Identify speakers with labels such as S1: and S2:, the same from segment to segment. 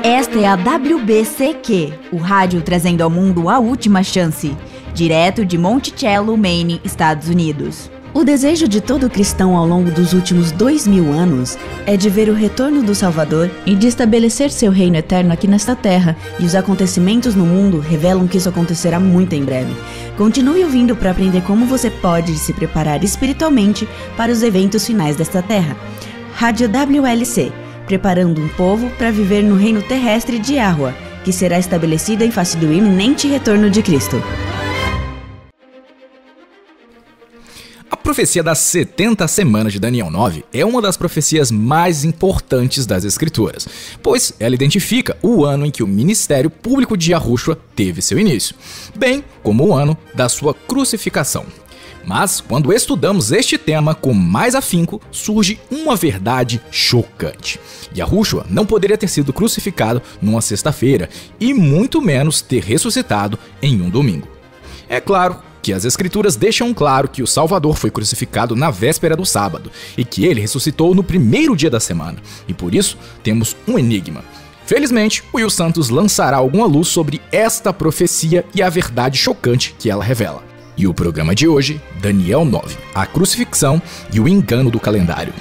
S1: Esta é a WBCQ, o rádio trazendo ao mundo a última chance, direto de Monticello, Maine, Estados Unidos. O desejo de todo cristão ao longo dos últimos 2000 anos é de ver o retorno do Salvador e de estabelecer seu reino eterno aqui nesta terra, e os acontecimentos no mundo revelam que isso acontecerá muito em breve. Continue ouvindo para aprender como você pode se preparar espiritualmente para os eventos finais desta terra. Rádio WLC, preparando um povo para viver no reino terrestre de Yahweh, que será estabelecido em face do iminente retorno de Cristo.
S2: A profecia das 70 semanas de Daniel 9 é uma das profecias mais importantes das Escrituras, pois ela identifica o ano em que o ministério público de Yahushua teve seu início, bem como o ano da sua crucificação. Mas, quando estudamos este tema com mais afinco, surge uma verdade chocante. Yahushua não poderia ter sido crucificado numa sexta-feira e muito menos ter ressuscitado em um domingo. É claro que as Escrituras deixam claro que o Salvador foi crucificado na véspera do sábado e que ele ressuscitou no primeiro dia da semana, e por isso temos um enigma. Felizmente, o Will Santos lançará alguma luz sobre esta profecia e a verdade chocante que ela revela. E o programa de hoje, Daniel 9, a crucifixão e o engano do calendário.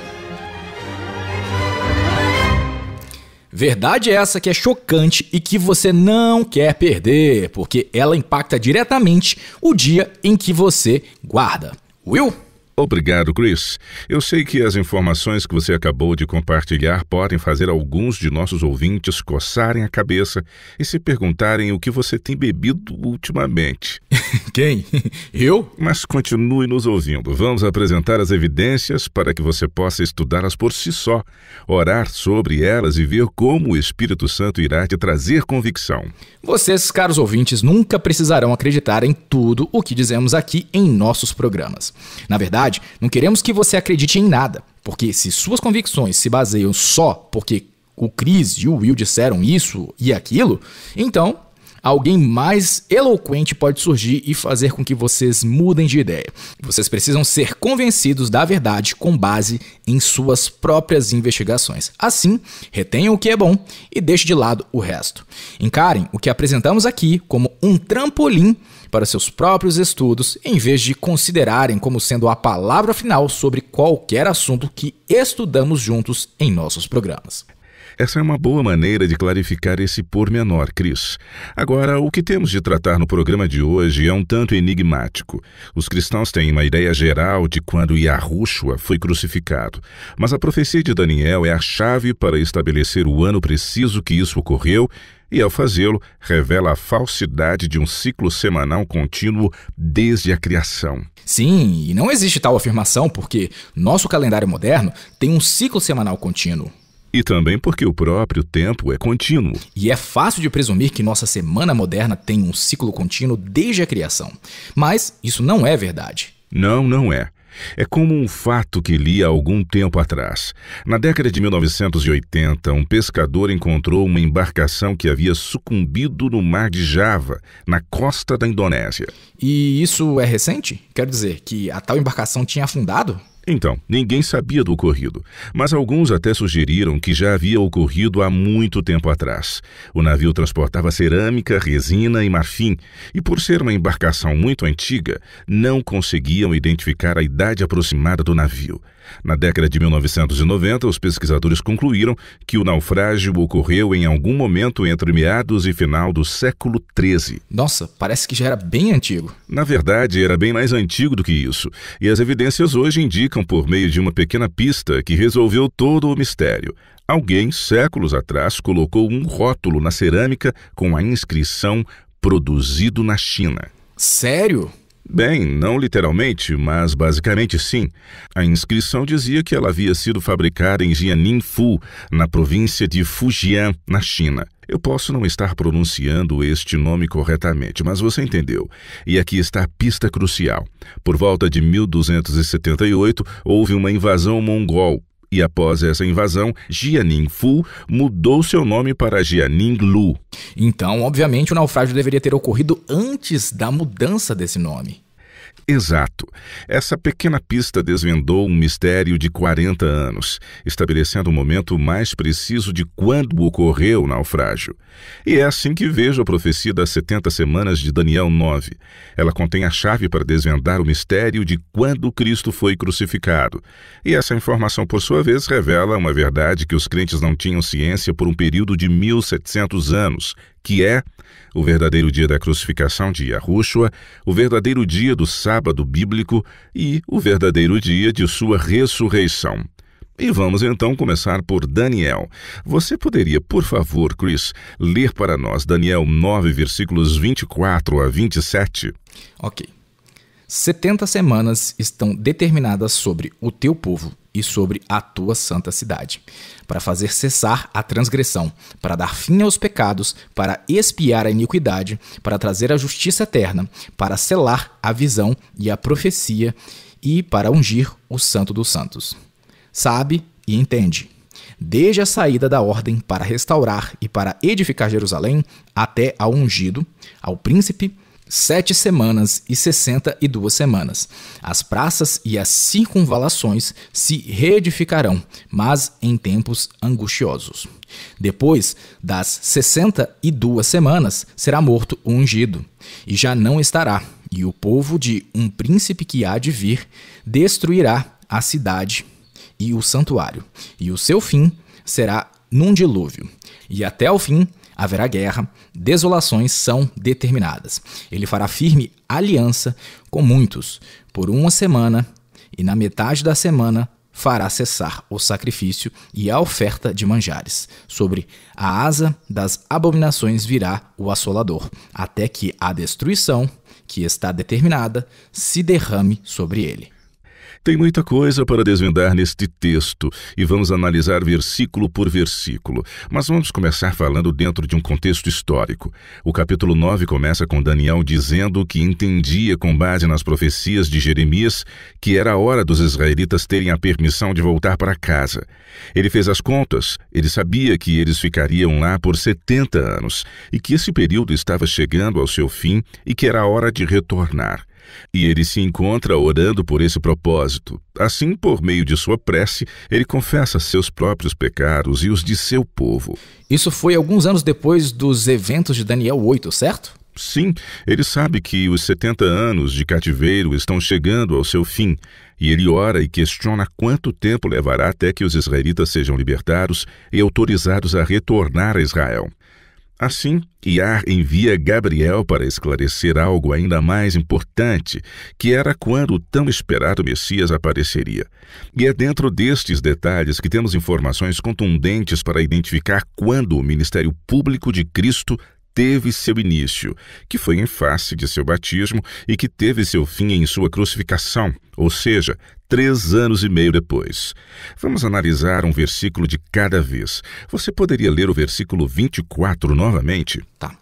S2: Verdade essa que é chocante e que você não quer perder, porque ela impacta diretamente o dia em que você guarda. Will?
S3: Obrigado, Chris. Eu sei que as informações que você acabou de compartilhar podem fazer alguns de nossos ouvintes coçarem a cabeça e se perguntarem o que você tem bebido ultimamente.
S2: Quem? Eu?
S3: Mas continue nos ouvindo. Vamos apresentar as evidências para que você possa estudá-las por si só, orar sobre elas e ver como o Espírito Santo irá te trazer convicção.
S2: Vocês, caros ouvintes, nunca precisarão acreditar em tudo o que dizemos aqui em nossos programas. Na verdade, não queremos que você acredite em nada, porque se suas convicções se baseiam só porque o Chris e o Will disseram isso e aquilo, então alguém mais eloquente pode surgir e fazer com que vocês mudem de ideia. Vocês precisam ser convencidos da verdade com base em suas próprias investigações. Assim, retenham o que é bom e deixem de lado o resto. Encarem o que apresentamos aqui como um trampolim para seus próprios estudos, em vez de considerarem como sendo a palavra final sobre qualquer assunto que estudamos juntos em nossos programas.
S3: Essa é uma boa maneira de clarificar esse pormenor, Chris. Agora, o que temos de tratar no programa de hoje é um tanto enigmático. Os cristãos têm uma ideia geral de quando Yahushua foi crucificado, mas a profecia de Daniel é a chave para estabelecer o ano preciso que isso ocorreu e, ao fazê-lo, revela a falsidade de um ciclo semanal contínuo desde a criação.
S2: Sim, e não existe tal afirmação porque nosso calendário moderno tem um ciclo semanal contínuo.
S3: E também porque o próprio tempo é contínuo.
S2: E é fácil de presumir que nossa semana moderna tem um ciclo contínuo desde a criação. Mas isso não é verdade.
S3: Não é. É como um fato que li há algum tempo atrás. Na década de 1980, um pescador encontrou uma embarcação que havia sucumbido no mar de Java, na costa da Indonésia.
S2: E isso é recente? Quer dizer que a tal embarcação tinha afundado?
S3: Então, ninguém sabia do ocorrido, mas alguns até sugeriram que já havia ocorrido há muito tempo atrás. O navio transportava cerâmica, resina e marfim, e por ser uma embarcação muito antiga, não conseguiam identificar a idade aproximada do navio. Na década de 1990, os pesquisadores concluíram que o naufrágio ocorreu em algum momento entre meados e final do século XIII.
S2: Nossa, parece que já era bem antigo.
S3: Na verdade, era bem mais antigo do que isso, e as evidências hoje indicam por meio de uma pequena pista que resolveu todo o mistério. Alguém, séculos atrás, colocou um rótulo na cerâmica com a inscrição "Produzido na China".
S2: Sério?
S3: Bem, não literalmente, mas basicamente sim. A inscrição dizia que ela havia sido fabricada em Jianinfu, na província de Fujian, na China. Eu posso não estar pronunciando este nome corretamente, mas você entendeu. E aqui está a pista crucial. Por volta de 1278, houve uma invasão mongol. E após essa invasão, Jianinfu mudou seu nome para Jianinglu.
S2: Então, obviamente, o naufrágio deveria ter ocorrido antes da mudança desse nome.
S3: Exato. Essa pequena pista desvendou um mistério de 40 anos, estabelecendo o momento mais preciso de quando ocorreu o naufrágio. E é assim que vejo a profecia das 70 semanas de Daniel 9. Ela contém a chave para desvendar o mistério de quando Cristo foi crucificado. E essa informação, por sua vez, revela uma verdade que os crentes não tinham ciência por um período de 1700 anos, que é o verdadeiro dia da crucificação de Yahushua, o verdadeiro dia do sábado bíblico e o verdadeiro dia de sua ressurreição. E vamos então começar por Daniel. Você poderia, por favor, Chris, ler para nós Daniel 9, versículos 24 a 27?
S2: Ok. 70 semanas estão determinadas sobre o teu povo e sobre a tua santa cidade, para fazer cessar a transgressão, para dar fim aos pecados, para expiar a iniquidade, para trazer a justiça eterna, para selar a visão e a profecia e para ungir o Santo dos Santos. Sabe e entende. Desde a saída da ordem para restaurar e para edificar Jerusalém até ao ungido, ao príncipe, 7 semanas e 62 semanas. As praças e as circunvalações se reedificarão, mas em tempos angustiosos. Depois das 62 semanas, será morto o ungido, e já não estará, e o povo de um príncipe que há de vir destruirá a cidade e o santuário, e o seu fim será num dilúvio, e até o fim haverá guerra, desolações são determinadas. Ele fará firme aliança com muitos por 1 semana, e na metade da semana fará cessar o sacrifício e a oferta de manjares. Sobre a asa das abominações virá o assolador, até que a destruição, que está determinada, se derrame sobre ele.
S3: Tem muita coisa para desvendar neste texto e vamos analisar versículo por versículo. Mas vamos começar falando dentro de um contexto histórico. O capítulo 9 começa com Daniel dizendo que entendia, com base nas profecias de Jeremias, que era a hora dos israelitas terem a permissão de voltar para casa. Ele fez as contas, ele sabia que eles ficariam lá por 70 anos e que esse período estava chegando ao seu fim e que era a hora de retornar. E ele se encontra orando por esse propósito. Assim, por meio de sua prece, ele confessa seus próprios pecados e os de seu povo.
S2: Isso foi alguns anos depois dos eventos de Daniel 8, certo?
S3: Sim, ele sabe que os 70 anos de cativeiro estão chegando ao seu fim, e ele ora e questiona quanto tempo levará até que os israelitas sejam libertados e autorizados a retornar a Israel. Assim, Iar envia Gabriel para esclarecer algo ainda mais importante, que era quando o tão esperado Messias apareceria. E é dentro destes detalhes que temos informações contundentes para identificar quando o ministério público de Cristo teve seu início, que foi em face de seu batismo e que teve seu fim em sua crucificação, ou seja, 3 anos e meio depois. Vamos analisar um versículo de cada vez. Você poderia ler o versículo 24 novamente?
S2: Tá.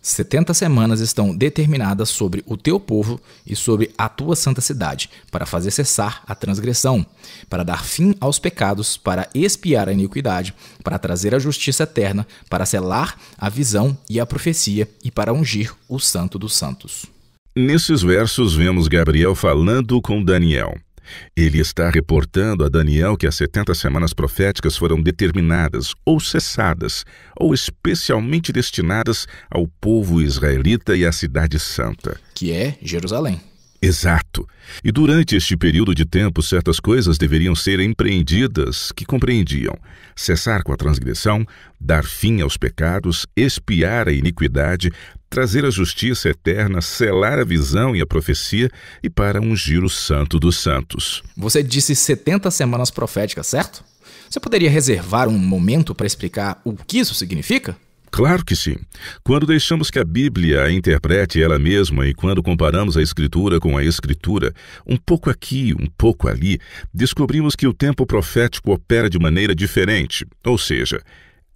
S2: 70 semanas estão determinadas sobre o teu povo e sobre a tua santa cidade, para fazer cessar a transgressão, para dar fim aos pecados, para expiar a iniquidade, para trazer a justiça eterna, para selar a visão e a profecia e para ungir o Santo dos Santos.
S3: Nesses versos vemos Gabriel falando com Daniel. Ele está reportando a Daniel que as 70 semanas proféticas foram determinadas ou cessadas, ou especialmente destinadas ao povo israelita e à cidade santa,
S2: que é Jerusalém.
S3: Exato. E durante este período de tempo, certas coisas deveriam ser empreendidas que compreendiam cessar com a transgressão, dar fim aos pecados, expiar a iniquidade, trazer a justiça eterna, selar a visão e a profecia e para ungir o Santo dos Santos.
S2: Você disse 70 semanas proféticas, certo? Você poderia reservar um momento para explicar o que isso significa?
S3: Claro que sim. Quando deixamos que a Bíblia a interprete ela mesma e quando comparamos a Escritura com a Escritura, um pouco aqui, um pouco ali, descobrimos que o tempo profético opera de maneira diferente, ou seja,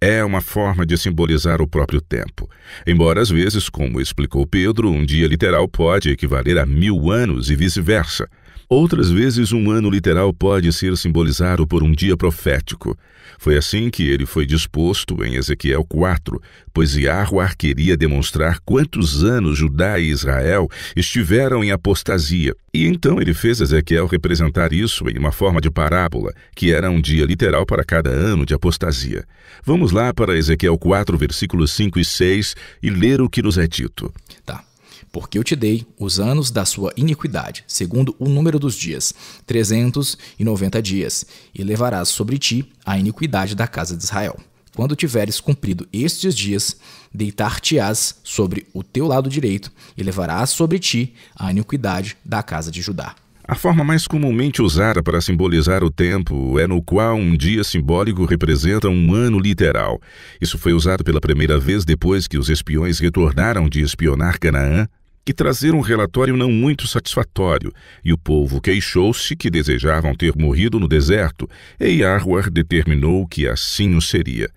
S3: é uma forma de simbolizar o próprio tempo. Embora às vezes, como explicou Pedro, um dia literal pode equivaler a 1000 anos e vice-versa. Outras vezes, um ano literal pode ser simbolizado por um dia profético. Foi assim que ele foi disposto em Ezequiel 4, pois Yahweh queria demonstrar quantos anos Judá e Israel estiveram em apostasia. E então ele fez Ezequiel representar isso em uma forma de parábola, que era um dia literal para cada ano de apostasia. Vamos lá para Ezequiel 4, versículos 5 e 6 e ler o que nos é dito.
S2: Tá. Porque eu te dei os anos da sua iniquidade, segundo o número dos dias, 390 dias, e levarás sobre ti a iniquidade da casa de Israel. Quando tiveres cumprido estes dias, deitar-te-ás sobre o teu lado direito, e levarás sobre ti a iniquidade da casa de Judá.
S3: A forma mais comumente usada para simbolizar o tempo é no qual um dia simbólico representa um ano literal. Isso foi usado pela primeira vez depois que os espiões retornaram de espionar Canaã, que trazeram um relatório não muito satisfatório, e o povo queixou-se que desejavam ter morrido no deserto, e Yahweh determinou que assim o seria.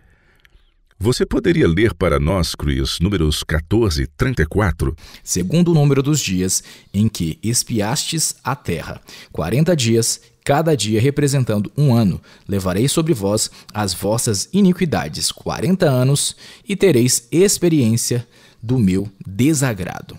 S3: Você poderia ler para nós, Chris, números 14 e 34?
S2: Segundo o número dos dias em que espiastes a terra, 40 dias, cada dia representando um ano, levarei sobre vós as vossas iniquidades, 40 anos, e tereis experiência do meu desagrado.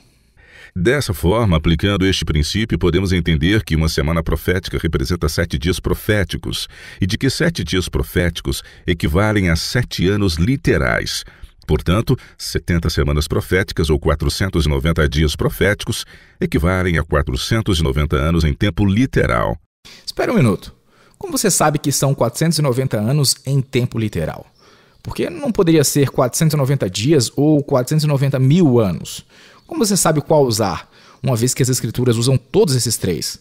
S3: Dessa forma, aplicando este princípio, podemos entender que uma semana profética representa 7 dias proféticos e de que 7 dias proféticos equivalem a 7 anos literais. Portanto, 70 semanas proféticas ou 490 dias proféticos equivalem a 490 anos em tempo literal.
S2: Espera um minuto. Como você sabe que são 490 anos em tempo literal? Porque não poderia ser 490 dias ou 490 mil anos? Como você sabe qual usar, uma vez que as escrituras usam todos esses três?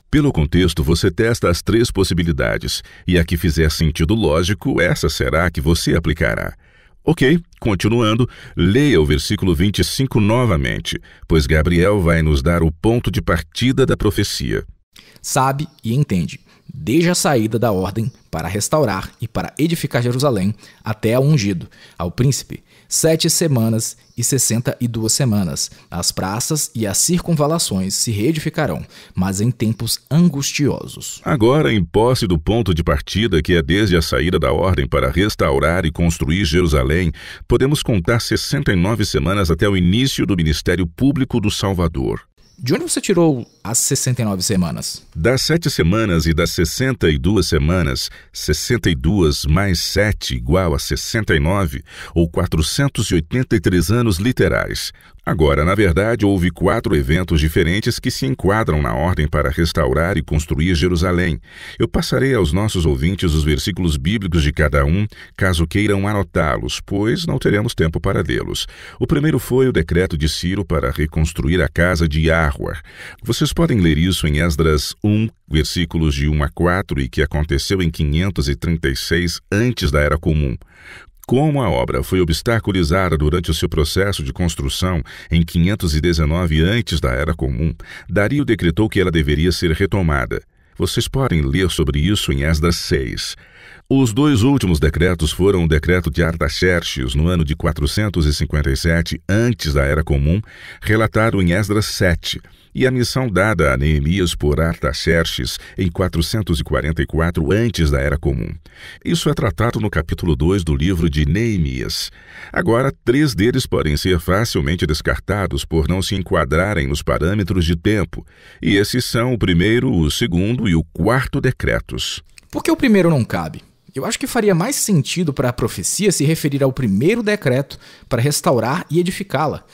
S3: Pelo contexto, você testa as 3 possibilidades, e a que fizer sentido lógico, essa será a que você aplicará. Ok, continuando, leia o versículo 25 novamente, pois Gabriel vai nos dar o ponto de partida da profecia.
S2: Sabe e entende, desde a saída da ordem para restaurar e para edificar Jerusalém até ao ungido, ao príncipe, 7 semanas e 62 semanas. As praças e as circunvalações se reedificarão, mas em tempos angustiosos.
S3: Agora, em posse do ponto de partida, que é desde a saída da ordem para restaurar e construir Jerusalém, podemos contar 69 semanas até o início do ministério público do Salvador.
S2: De onde você tirou as 69 semanas?
S3: Das 7 semanas e das 62 semanas, 62 mais 7 igual a 69, ou 483 anos literais. Agora, na verdade, houve 4 eventos diferentes que se enquadram na ordem para restaurar e construir Jerusalém. Eu passarei aos nossos ouvintes os versículos bíblicos de cada um, caso queiram anotá-los, pois não teremos tempo para lê-los. O primeiro foi o decreto de Ciro para reconstruir a casa de Yahweh. Vocês podem ler isso em Esdras 1, versículos de 1 a 4, e que aconteceu em 536 antes da Era Comum. Como a obra foi obstaculizada durante o seu processo de construção em 519 antes da Era Comum, Dario decretou que ela deveria ser retomada. Vocês podem ler sobre isso em Esdras 6. Os 2 últimos decretos foram o decreto de Artaxerxes, no ano de 457 antes da Era Comum, relatado em Esdras 7, e a missão dada a Neemias por Artaxerxes em 444 antes da Era Comum. Isso é tratado no capítulo 2 do livro de Neemias. Agora, 3 deles podem ser facilmente descartados por não se enquadrarem nos parâmetros de tempo, e esses são o primeiro, o segundo e o quarto decretos.
S2: Por que o primeiro não cabe? Eu acho que faria mais sentido para a profecia se referir ao primeiro decreto para restaurar e edificá-la.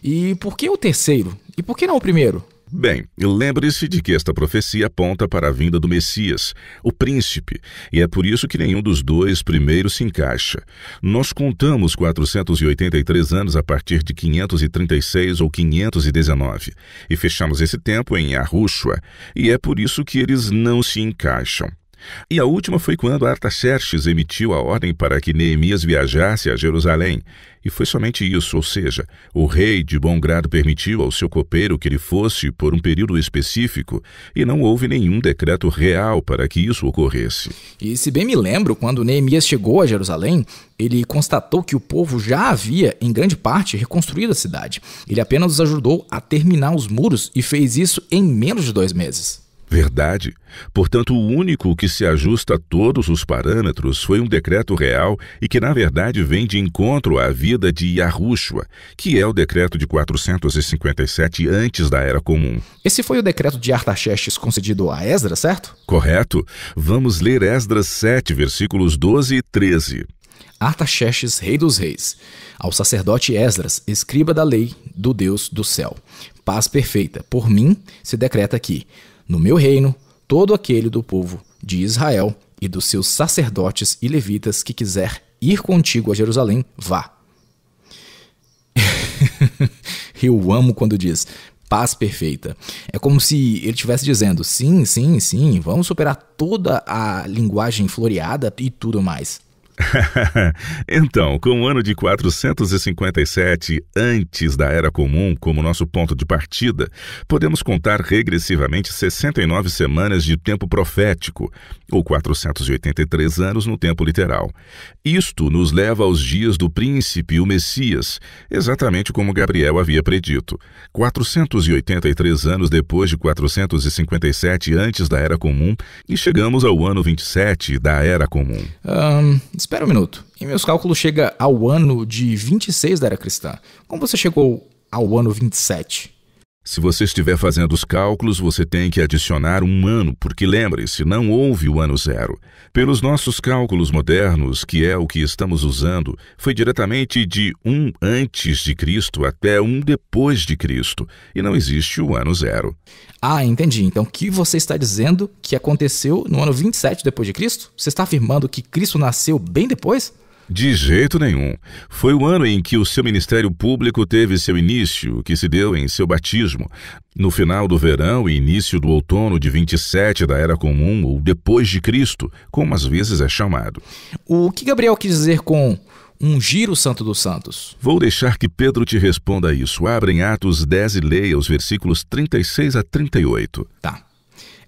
S2: E por que o terceiro? E por que não o primeiro?
S3: Bem, lembre-se de que esta profecia aponta para a vinda do Messias, o príncipe, e é por isso que nenhum dos 2 primeiros se encaixa. Nós contamos 483 anos a partir de 536 ou 519, e fechamos esse tempo em Yahushua, e é por isso que eles não se encaixam. E a última foi quando Artaxerxes emitiu a ordem para que Neemias viajasse a Jerusalém. E foi somente isso, ou seja, o rei de bom grado permitiu ao seu copeiro que ele fosse por um período específico, e não houve nenhum decreto real para que isso ocorresse.
S2: E se bem me lembro, quando Neemias chegou a Jerusalém, ele constatou que o povo já havia, em grande parte, reconstruído a cidade. Ele apenas os ajudou a terminar os muros e fez isso em menos de 2 meses.
S3: Verdade. Portanto, o único que se ajusta a todos os parâmetros foi um decreto real e que, na verdade, vem de encontro à vida de Yahushua, que é o decreto de 457 antes da Era Comum.
S2: Esse foi o decreto de Artaxerxes concedido a Esdras, certo?
S3: Correto. Vamos ler Esdras 7, versículos 12 e 13.
S2: Artaxerxes, rei dos reis, ao sacerdote Esdras, escriba da lei do Deus do céu. Paz perfeita. Por mim se decreta aqui, no meu reino, todo aquele do povo de Israel e dos seus sacerdotes e levitas que quiser ir contigo a Jerusalém, vá. Eu amo quando diz paz perfeita. É como se ele estivesse dizendo, sim, sim, sim, vamos superar toda a linguagem floreada e tudo mais.
S3: Então, com o ano de 457 antes da Era Comum como nosso ponto de partida, podemos contar regressivamente 69 semanas de tempo profético, ou 483 anos no tempo literal. Isto nos leva aos dias do príncipe, o Messias, exatamente como Gabriel havia predito. 483 anos depois de 457 antes da Era Comum, e chegamos ao ano 27 da Era Comum.
S2: Espera um minuto. Em meus cálculos chega ao ano de 26 da Era Cristã. Como você chegou ao ano 27?
S3: Se você estiver fazendo os cálculos, você tem que adicionar um ano, porque lembre-se, não houve o ano zero. Pelos nossos cálculos modernos, que é o que estamos usando, foi diretamente de 1 antes de Cristo até 1 depois de Cristo, e não existe o ano zero.
S2: Ah, entendi. Então, o que você está dizendo que aconteceu no ano 27 depois de Cristo? Você está afirmando que Cristo nasceu bem depois?
S3: De jeito nenhum. Foi o ano em que o seu ministério público teve seu início, que se deu em seu batismo. No final do verão e início do outono de 27 da Era Comum, ou depois de Cristo, como às vezes é chamado.
S2: O que Gabriel quis dizer com ungir o Santo dos Santos?
S3: Vou deixar que Pedro te responda isso. Abra em Atos 10 e leia os versículos 36 a 38.
S2: Tá.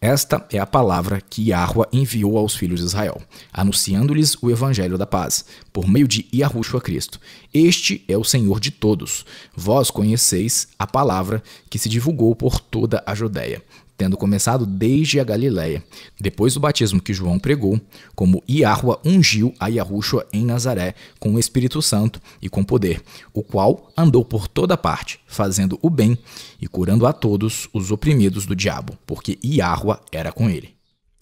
S2: Esta é a palavra que Yahuwah enviou aos filhos de Israel, anunciando-lhes o evangelho da paz, por meio de Yahushua Cristo. Este é o Senhor de todos. Vós conheceis a palavra que se divulgou por toda a Judéia, tendo começado desde a Galiléia, depois do batismo que João pregou, como Yahuwah ungiu a Yahushua em Nazaré com o Espírito Santo e com poder, o qual andou por toda parte, fazendo o bem e curando a todos os oprimidos do diabo, porque Yahuwah era com ele.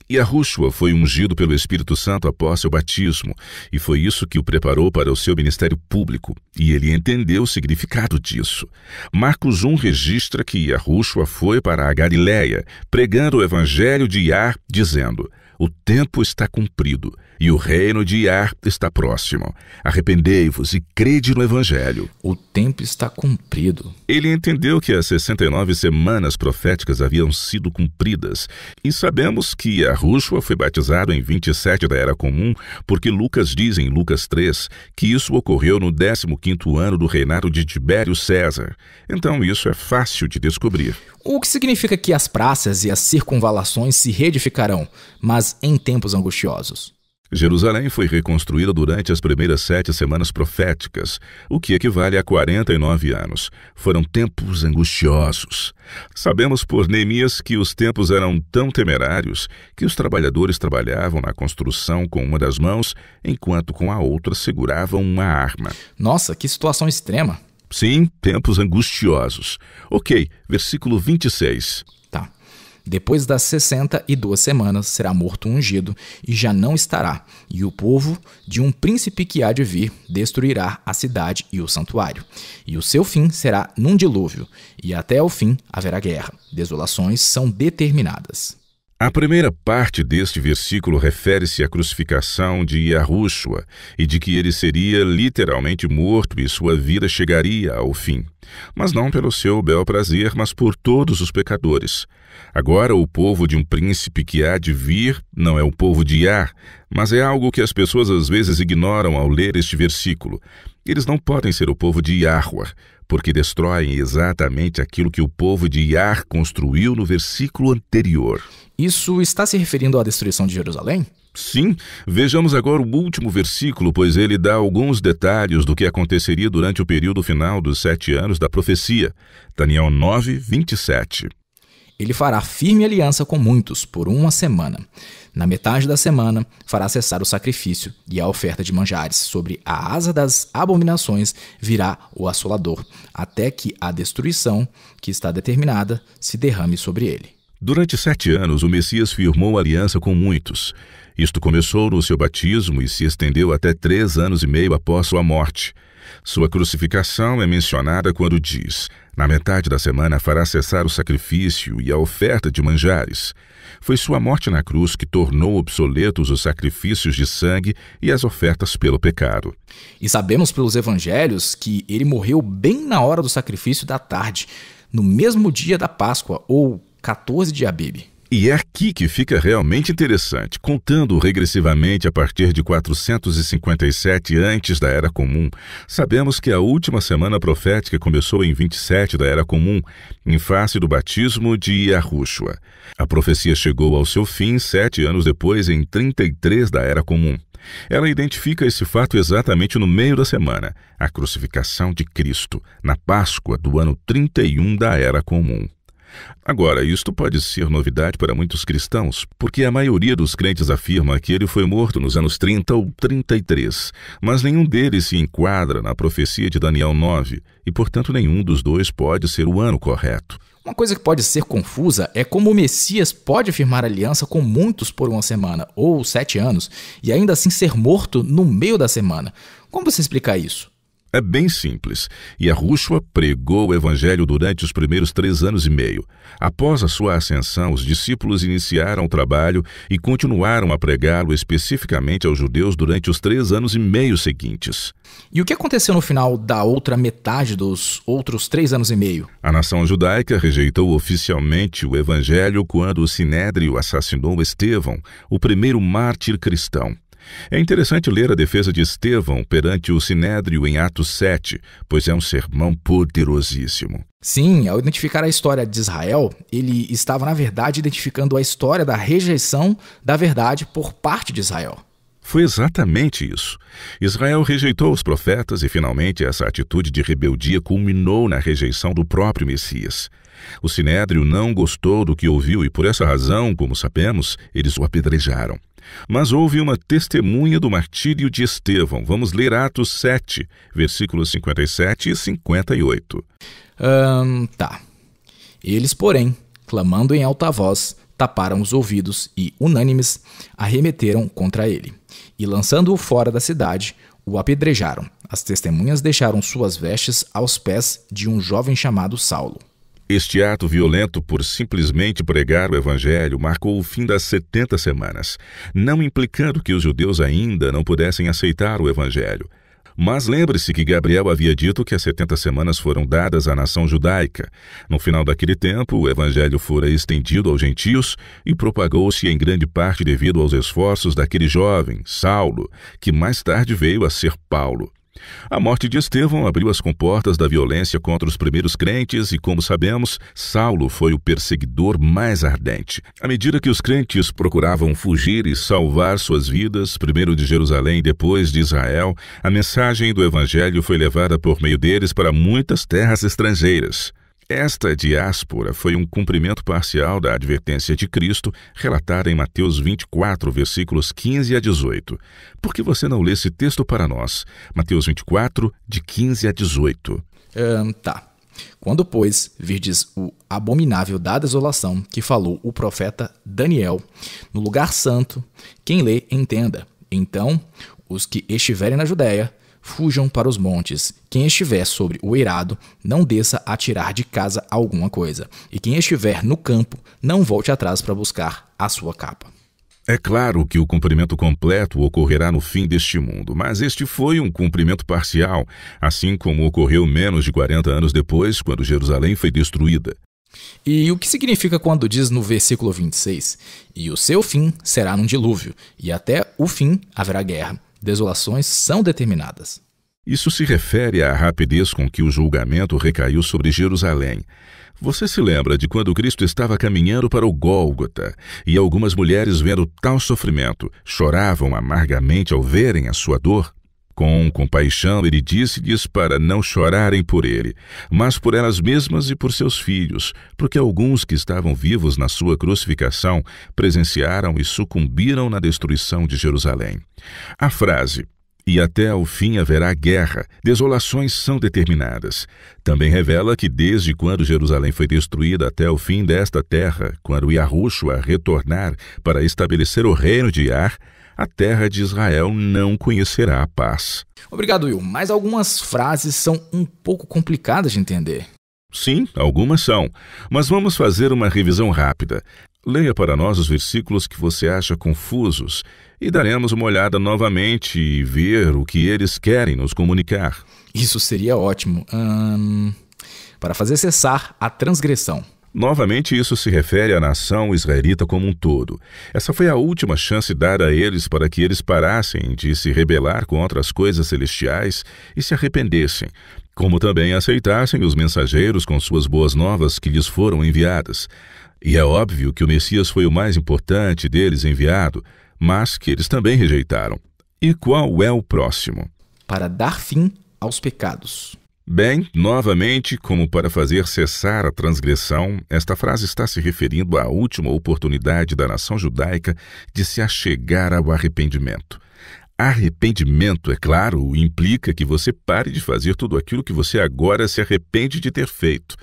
S3: Yahushua foi ungido pelo Espírito Santo após seu batismo, e foi isso que o preparou para o seu ministério público, e ele entendeu o significado disso. Marcos 1 registra que Yahushua foi para a Galiléia, pregando o evangelho de Yah, dizendo: o tempo está cumprido e o reino de Yah está próximo. Arrependei-vos e crede no evangelho.
S2: O tempo está cumprido.
S3: Ele entendeu que as 69 semanas proféticas haviam sido cumpridas, e sabemos que Yahushua foi batizado em 27 da Era Comum, porque Lucas diz em Lucas 3 que isso ocorreu no 15º ano do reinado de Tibério César. Então isso é fácil de descobrir.
S2: O que significa que as praças e as circunvalações se reedificarão, mas em tempos angustiosos.
S3: Jerusalém foi reconstruída durante as primeiras 7 semanas proféticas, o que equivale a 49 anos. Foram tempos angustiosos. Sabemos por Neemias que os tempos eram tão temerários que os trabalhadores trabalhavam na construção com uma das mãos, enquanto com a outra seguravam uma arma.
S2: Nossa, que situação extrema.
S3: Sim, tempos angustiosos. Ok, versículo 26.
S2: Tá. Depois das 62 semanas será morto um ungido, e já não estará, e o povo de um príncipe que há de vir destruirá a cidade e o santuário. E o seu fim será num dilúvio, e até o fim haverá guerra. Desolações são determinadas.
S3: A primeira parte deste versículo refere-se à crucificação de Yahushua e de que ele seria literalmente morto e sua vida chegaria ao fim. Mas não pelo seu bel prazer, mas por todos os pecadores. Agora, o povo de um príncipe que há de vir não é o povo de Yah, mas é algo que as pessoas às vezes ignoram ao ler este versículo. Eles não podem ser o povo de Yahuwah, porque destroem exatamente aquilo que o povo de Yah construiu no versículo anterior.
S2: Isso está se referindo à destruição de Jerusalém?
S3: Sim, vejamos agora o último versículo, pois ele dá alguns detalhes do que aconteceria durante o período final dos 7 anos da profecia. Daniel 9, 27.
S2: Ele fará firme aliança com muitos por 1 semana. Na metade da semana, fará cessar o sacrifício e a oferta de manjares. Sobre a asa das abominações virá o assolador, até que a destruição, que está determinada, se derrame sobre ele.
S3: Durante 7 anos, o Messias firmou aliança com muitos. Isto começou no seu batismo e se estendeu até 3 anos e meio após sua morte. Sua crucificação é mencionada quando diz: na metade da semana fará cessar o sacrifício e a oferta de manjares. Foi sua morte na cruz que tornou obsoletos os sacrifícios de sangue e as ofertas pelo pecado.
S2: E sabemos pelos evangelhos que ele morreu bem na hora do sacrifício da tarde, no mesmo dia da Páscoa, ou 14 de Abib.
S3: E é aqui que fica realmente interessante. Contando regressivamente a partir de 457 antes da Era Comum, sabemos que a última semana profética começou em 27 da Era Comum, em face do batismo de Yahushua. A profecia chegou ao seu fim 7 anos depois, em 33 da Era Comum. Ela identifica esse fato exatamente no meio da semana, a crucificação de Cristo, na Páscoa do ano 31 da Era Comum. Agora, isto pode ser novidade para muitos cristãos, porque a maioria dos crentes afirma que ele foi morto nos anos 30 ou 33, mas nenhum deles se enquadra na profecia de Daniel 9, e portanto nenhum dos dois pode ser o ano correto.
S2: Uma coisa que pode ser confusa é como o Messias pode firmar aliança com muitos por 1 semana, ou 7 anos, e ainda assim ser morto no meio da semana. Como você explica isso?
S3: É bem simples. Yahushua pregou o evangelho durante os primeiros 3 anos e meio. Após a sua ascensão, os discípulos iniciaram o trabalho e continuaram a pregá-lo especificamente aos judeus durante os 3 anos e meio seguintes.
S2: E o que aconteceu no final da outra metade dos outros 3 anos e meio?
S3: A nação judaica rejeitou oficialmente o evangelho quando o Sinédrio assassinou Estevão, o primeiro mártir cristão. É interessante ler a defesa de Estevão perante o Sinédrio em Atos 7, pois é um sermão poderosíssimo.
S2: Sim, ao identificar a história de Israel, ele estava, na verdade, identificando a história da rejeição da verdade por parte de Israel.
S3: Foi exatamente isso. Israel rejeitou os profetas e, finalmente, essa atitude de rebeldia culminou na rejeição do próprio Messias. O Sinédrio não gostou do que ouviu e, por essa razão, como sabemos, eles o apedrejaram. Mas houve uma testemunha do martírio de Estevão. Vamos ler Atos 7, versículos 57 e 58.
S2: Tá. Eles, porém, clamando em alta voz, taparam os ouvidos e, unânimes, arremeteram contra ele. E, lançando-o fora da cidade, o apedrejaram. As testemunhas deixaram suas vestes aos pés de um jovem chamado Saulo.
S3: Este ato violento por simplesmente pregar o evangelho marcou o fim das 70 semanas, não implicando que os judeus ainda não pudessem aceitar o evangelho. Mas lembre-se que Gabriel havia dito que as 70 semanas foram dadas à nação judaica. No final daquele tempo, o evangelho fora estendido aos gentios e propagou-se em grande parte devido aos esforços daquele jovem, Saulo, que mais tarde veio a ser Paulo. A morte de Estevão abriu as comportas da violência contra os primeiros crentes e, como sabemos, Saulo foi o perseguidor mais ardente. À medida que os crentes procuravam fugir e salvar suas vidas, primeiro de Jerusalém e depois de Israel, a mensagem do evangelho foi levada por meio deles para muitas terras estrangeiras. Esta diáspora foi um cumprimento parcial da advertência de Cristo relatada em Mateus 24, versículos 15 a 18. Por que você não lê esse texto para nós? Mateus 24, de 15 a 18.
S2: Tá. Quando, pois, virdes o abominável da desolação que falou o profeta Daniel, no lugar santo, quem lê, entenda. Então, os que estiverem na Judéia, fujam para os montes. Quem estiver sobre o eirado, não desça a tirar de casa alguma coisa. E quem estiver no campo, não volte atrás para buscar a sua capa.
S3: É claro que o cumprimento completo ocorrerá no fim deste mundo, mas este foi um cumprimento parcial, assim como ocorreu menos de 40 anos depois, quando Jerusalém foi destruída.
S2: E o que significa quando diz no versículo 26, e o seu fim será num dilúvio, e até o fim haverá guerra. Desolações são determinadas.
S3: Isso se refere à rapidez com que o julgamento recaiu sobre Jerusalém. Você se lembra de quando Cristo estava caminhando para o Gólgota e algumas mulheres, vendo tal sofrimento, choravam amargamente ao verem a sua dor? Com compaixão, ele disse-lhes para não chorarem por ele, mas por elas mesmas e por seus filhos, porque alguns que estavam vivos na sua crucificação presenciaram e sucumbiram na destruição de Jerusalém. A frase "e até ao fim haverá guerra", desolações são determinadas. Também revela que desde quando Jerusalém foi destruída até o fim desta terra, quando Yahushua retornar para estabelecer o reino de Yah, a terra de Israel não conhecerá a paz.
S2: Obrigado, Will, mas algumas frases são um pouco complicadas de entender.
S3: Sim, algumas são, mas vamos fazer uma revisão rápida. Leia para nós os versículos que você acha confusos e daremos uma olhada novamente e ver o que eles querem nos comunicar.
S2: Isso seria ótimo. Para fazer cessar a transgressão.
S3: Novamente, isso se refere à nação israelita como um todo. Essa foi a última chance dada a eles para que eles parassem de se rebelar contra as coisas celestiais e se arrependessem, como também aceitassem os mensageiros com suas boas novas que lhes foram enviadas. E é óbvio que o Messias foi o mais importante deles enviado, mas que eles também rejeitaram. E qual é o próximo?
S2: Para dar fim aos pecados.
S3: Bem, novamente, como para fazer cessar a transgressão, esta frase está se referindo à última oportunidade da nação judaica de se achegar ao arrependimento. Arrependimento, é claro, implica que você pare de fazer tudo aquilo que você agora se arrepende de ter feito.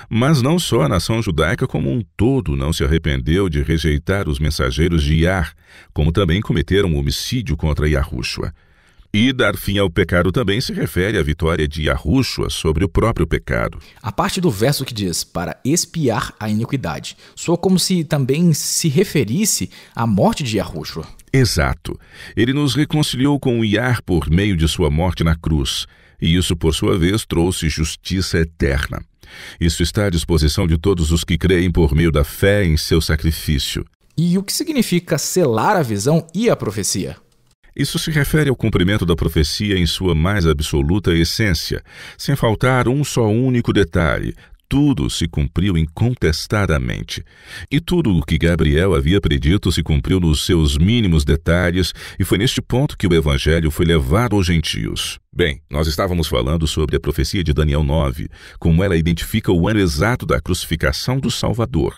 S3: Mas não só a nação judaica como um todo não se arrependeu de rejeitar os mensageiros de Yah, como também cometeram homicídio contra Yahushua. E dar fim ao pecado também se refere à vitória de Yahushua sobre o próprio pecado.
S2: A parte do verso que diz para expiar a iniquidade soa como se também se referisse à morte de Yahushua.
S3: Exato. Ele nos reconciliou com o Yah por meio de sua morte na cruz, e isso, por sua vez, trouxe justiça eterna. Isso está à disposição de todos os que creem por meio da fé em seu sacrifício.
S2: E o que significa selar a visão e a profecia?
S3: Isso se refere ao cumprimento da profecia em sua mais absoluta essência, sem faltar um só único detalhe. Tudo se cumpriu incontestadamente. E tudo o que Gabriel havia predito se cumpriu nos seus mínimos detalhes, e foi neste ponto que o Evangelho foi levado aos gentios. Bem, nós estávamos falando sobre a profecia de Daniel 9, como ela identifica o ano exato da crucificação do Salvador.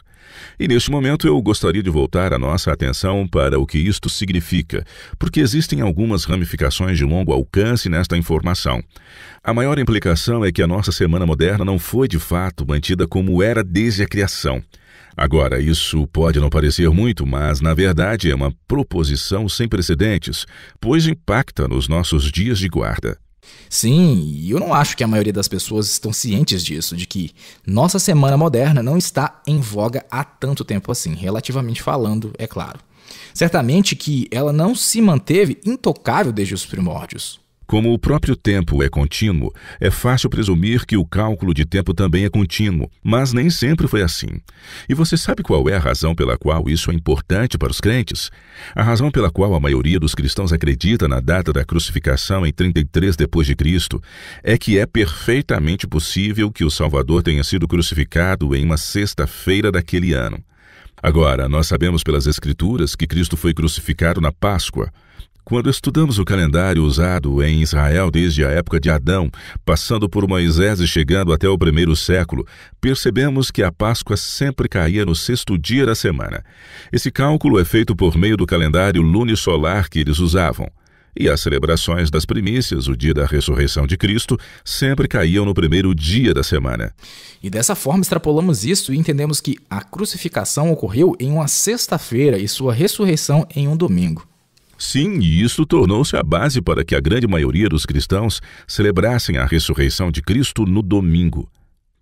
S3: E neste momento eu gostaria de voltar a nossa atenção para o que isto significa, porque existem algumas ramificações de longo alcance nesta informação. A maior implicação é que a nossa semana moderna não foi de fato mantida como era desde a criação. Agora, isso pode não parecer muito, mas na verdade é uma proposição sem precedentes, pois impacta nos nossos dias de guarda.
S2: Sim, e eu não acho que a maioria das pessoas estão cientes disso, de que nossa semana moderna não está em voga há tanto tempo assim, relativamente falando, é claro. Certamente que ela não se manteve intocável desde os primórdios.
S3: Como o próprio tempo é contínuo, é fácil presumir que o cálculo de tempo também é contínuo, mas nem sempre foi assim. E você sabe qual é a razão pela qual isso é importante para os crentes? A razão pela qual a maioria dos cristãos acredita na data da crucificação em 33 d.C. é que é perfeitamente possível que o Salvador tenha sido crucificado em uma sexta-feira daquele ano. Agora, nós sabemos pelas Escrituras que Cristo foi crucificado na Páscoa. Quando estudamos o calendário usado em Israel desde a época de Adão, passando por Moisés e chegando até o 1º século, percebemos que a Páscoa sempre caía no 6º dia da semana. Esse cálculo é feito por meio do calendário lunisolar que eles usavam. E as celebrações das primícias, o dia da ressurreição de Cristo, sempre caíam no 1º dia da semana.
S2: E dessa forma extrapolamos isso e entendemos que a crucificação ocorreu em uma sexta-feira e sua ressurreição em um domingo.
S3: Sim, e isso tornou-se a base para que a grande maioria dos cristãos celebrassem a ressurreição de Cristo no domingo.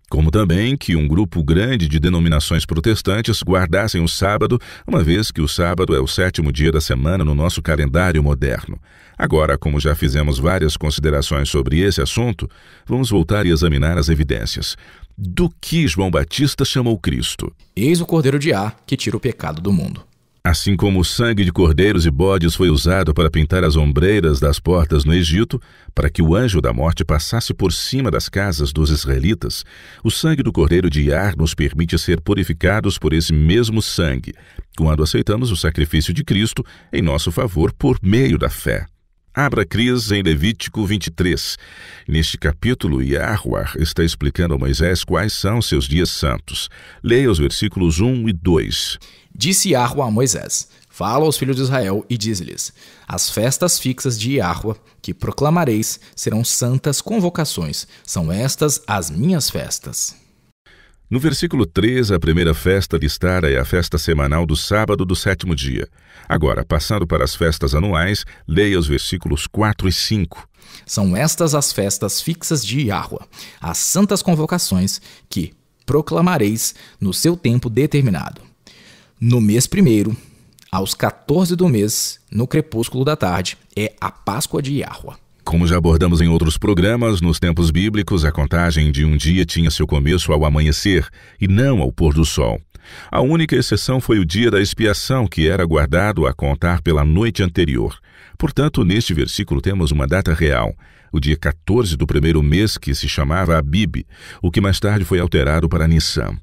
S3: Como também que um grupo grande de denominações protestantes guardassem o sábado, uma vez que o sábado é o 7º dia da semana no nosso calendário moderno. Agora, como já fizemos várias considerações sobre esse assunto, vamos voltar e examinar as evidências. Do que João Batista chamou Cristo?
S2: Eis o Cordeiro de Yah, que tira o pecado do mundo.
S3: Assim como o sangue de cordeiros e bodes foi usado para pintar as ombreiras das portas no Egito, para que o anjo da morte passasse por cima das casas dos israelitas, o sangue do Cordeiro de Yah nos permite ser purificados por esse mesmo sangue, quando aceitamos o sacrifício de Cristo em nosso favor por meio da fé. Abra Cris em Levítico 23. Neste capítulo, Yahuwah está explicando a Moisés quais são seus dias santos. Leia os versículos 1 e 2.
S2: Disse Yahuwah a Moisés: Fala aos filhos de Israel e diz-lhes: As festas fixas de Yahuwah, que proclamareis, serão santas convocações. São estas as minhas festas.
S3: No versículo 3, a primeira festa listada é a festa semanal do sábado do 7º dia. Agora, passando para as festas anuais, leia os versículos 4 e 5.
S2: São estas as festas fixas de Yahuwah, as santas convocações que proclamareis no seu tempo determinado. No mês primeiro, aos 14 do mês, no crepúsculo da tarde, é a Páscoa de Yahuwah.
S3: Como já abordamos em outros programas, nos tempos bíblicos, a contagem de um dia tinha seu começo ao amanhecer e não ao pôr do sol. A única exceção foi o dia da expiação, que era guardado a contar pela noite anterior. Portanto, neste versículo temos uma data real, o dia 14 do primeiro mês, que se chamava Abib, o que mais tarde foi alterado para Nissan.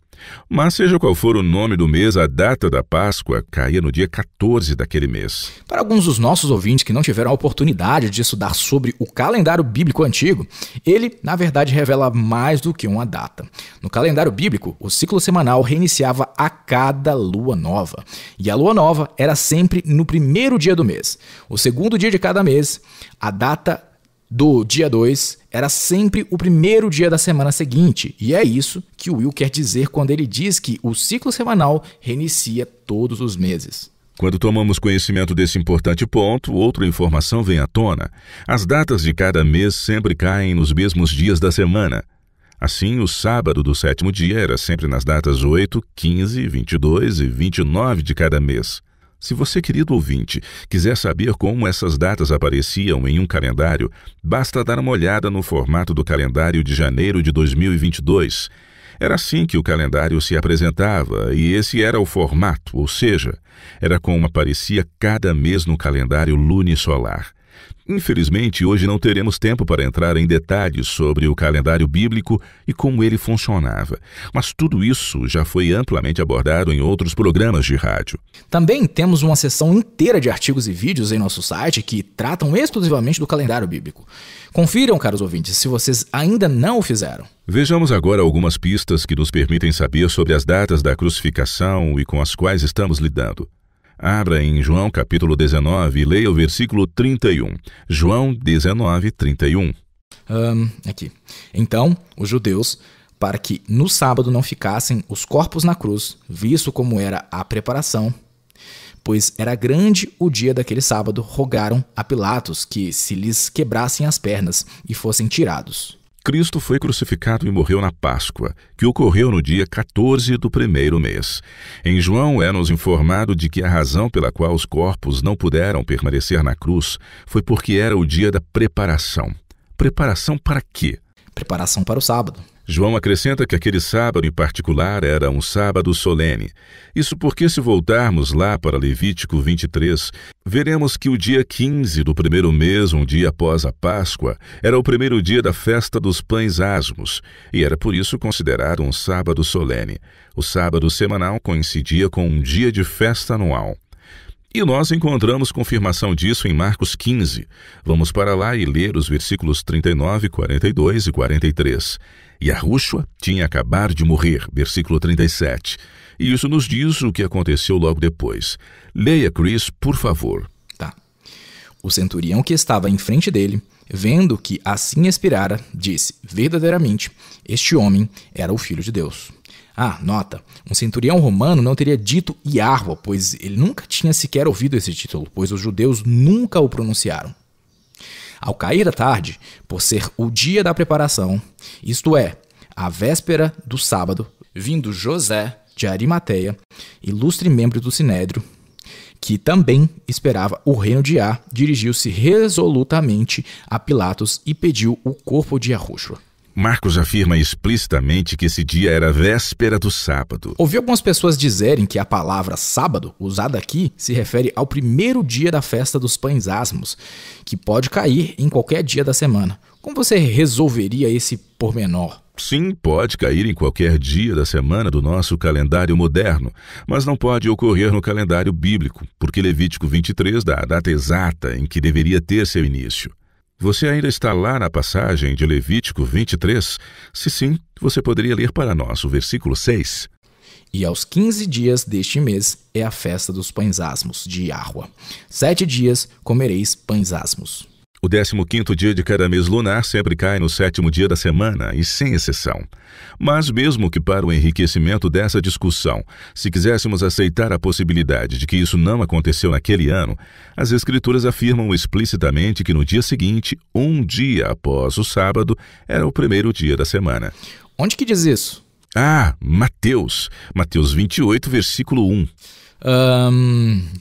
S3: Mas seja qual for o nome do mês, a data da Páscoa caía no dia 14 daquele mês.
S2: Para alguns dos nossos ouvintes que não tiveram a oportunidade de estudar sobre o calendário bíblico antigo, ele, na verdade, revela mais do que uma data. No calendário bíblico, o ciclo semanal reiniciava a cada lua nova. E a lua nova era sempre no primeiro dia do mês. O segundo dia de cada mês, a data do dia 2 era sempre o primeiro dia da semana seguinte, e é isso que o Will quer dizer quando ele diz que o ciclo semanal reinicia todos os meses.
S3: Quando tomamos conhecimento desse importante ponto, outra informação vem à tona. As datas de cada mês sempre caem nos mesmos dias da semana. Assim, o sábado do 7º dia era sempre nas datas 8, 15, 22 e 29 de cada mês. Se você, querido ouvinte, quiser saber como essas datas apareciam em um calendário, basta dar uma olhada no formato do calendário de janeiro de 2022. Era assim que o calendário se apresentava, e esse era o formato, ou seja, era como aparecia cada mês no calendário lunisolar. Infelizmente, hoje não teremos tempo para entrar em detalhes sobre o calendário bíblico e como ele funcionava, mas tudo isso já foi amplamente abordado em outros programas de rádio.
S2: Também temos uma seção inteira de artigos e vídeos em nosso site que tratam exclusivamente do calendário bíblico. Confiram, caros ouvintes, se vocês ainda não o fizeram.
S3: Vejamos agora algumas pistas que nos permitem saber sobre as datas da crucificação e com as quais estamos lidando. Abra em João capítulo 19 e leia o versículo 31. João 19, 31.
S2: Aqui. Então, os judeus, para que no sábado não ficassem os corpos na cruz, visto como era a preparação, pois era grande o dia daquele sábado, rogaram a Pilatos que se lhes quebrassem as pernas e fossem tirados.
S3: Cristo foi crucificado e morreu na Páscoa, que ocorreu no dia 14 do primeiro mês. Em João é-nos informado de que a razão pela qual os corpos não puderam permanecer na cruz foi porque era o dia da preparação. Preparação para quê?
S2: Preparação para o sábado.
S3: João acrescenta que aquele sábado em particular era um sábado solene. Isso porque, se voltarmos lá para Levítico 23, veremos que o dia 15 do primeiro mês, um dia após a Páscoa, era o primeiro dia da festa dos pães asmos, e era por isso considerado um sábado solene. O sábado semanal coincidia com um dia de festa anual. E nós encontramos confirmação disso em Marcos 15. Vamos para lá e ler os versículos 39, 42 e 43. Yahushua tinha acabado de morrer, versículo 37. E isso nos diz o que aconteceu logo depois. Leia, Chris, por favor.
S2: Tá. O centurião que estava em frente dele, vendo que assim expirara, disse: verdadeiramente, este homem era o Filho de Deus. Nota, um centurião romano não teria dito Yahuwah, pois ele nunca tinha sequer ouvido esse título, pois os judeus nunca o pronunciaram. Ao cair da tarde, por ser o dia da preparação, isto é, a véspera do sábado, vindo José de Arimateia, ilustre membro do Sinédrio, que também esperava o reino de Yah, dirigiu-se resolutamente a Pilatos e pediu o corpo de Yahushua.
S3: Marcos afirma explicitamente que esse dia era a véspera do sábado.
S2: Ouvi algumas pessoas dizerem que a palavra sábado, usada aqui, se refere ao primeiro dia da festa dos pães asmos, que pode cair em qualquer dia da semana. Como você resolveria esse pormenor?
S3: Sim, pode cair em qualquer dia da semana do nosso calendário moderno, mas não pode ocorrer no calendário bíblico, porque Levítico 23 dá a data exata em que deveria ter seu início. Você ainda está lá na passagem de Levítico 23? Se sim, você poderia ler para nós o versículo 6.
S2: E aos 15 dias deste mês é a festa dos pães asmos de Iahua. 7 dias comereis pães asmos.
S3: O 15º dia de cada mês lunar sempre cai no 7º dia da semana, e sem exceção. Mas mesmo que para o enriquecimento dessa discussão, se quiséssemos aceitar a possibilidade de que isso não aconteceu naquele ano, as Escrituras afirmam explicitamente que no dia seguinte, um dia após o sábado, era o primeiro dia da semana.
S2: Onde que diz isso?
S3: Mateus 28, versículo 1.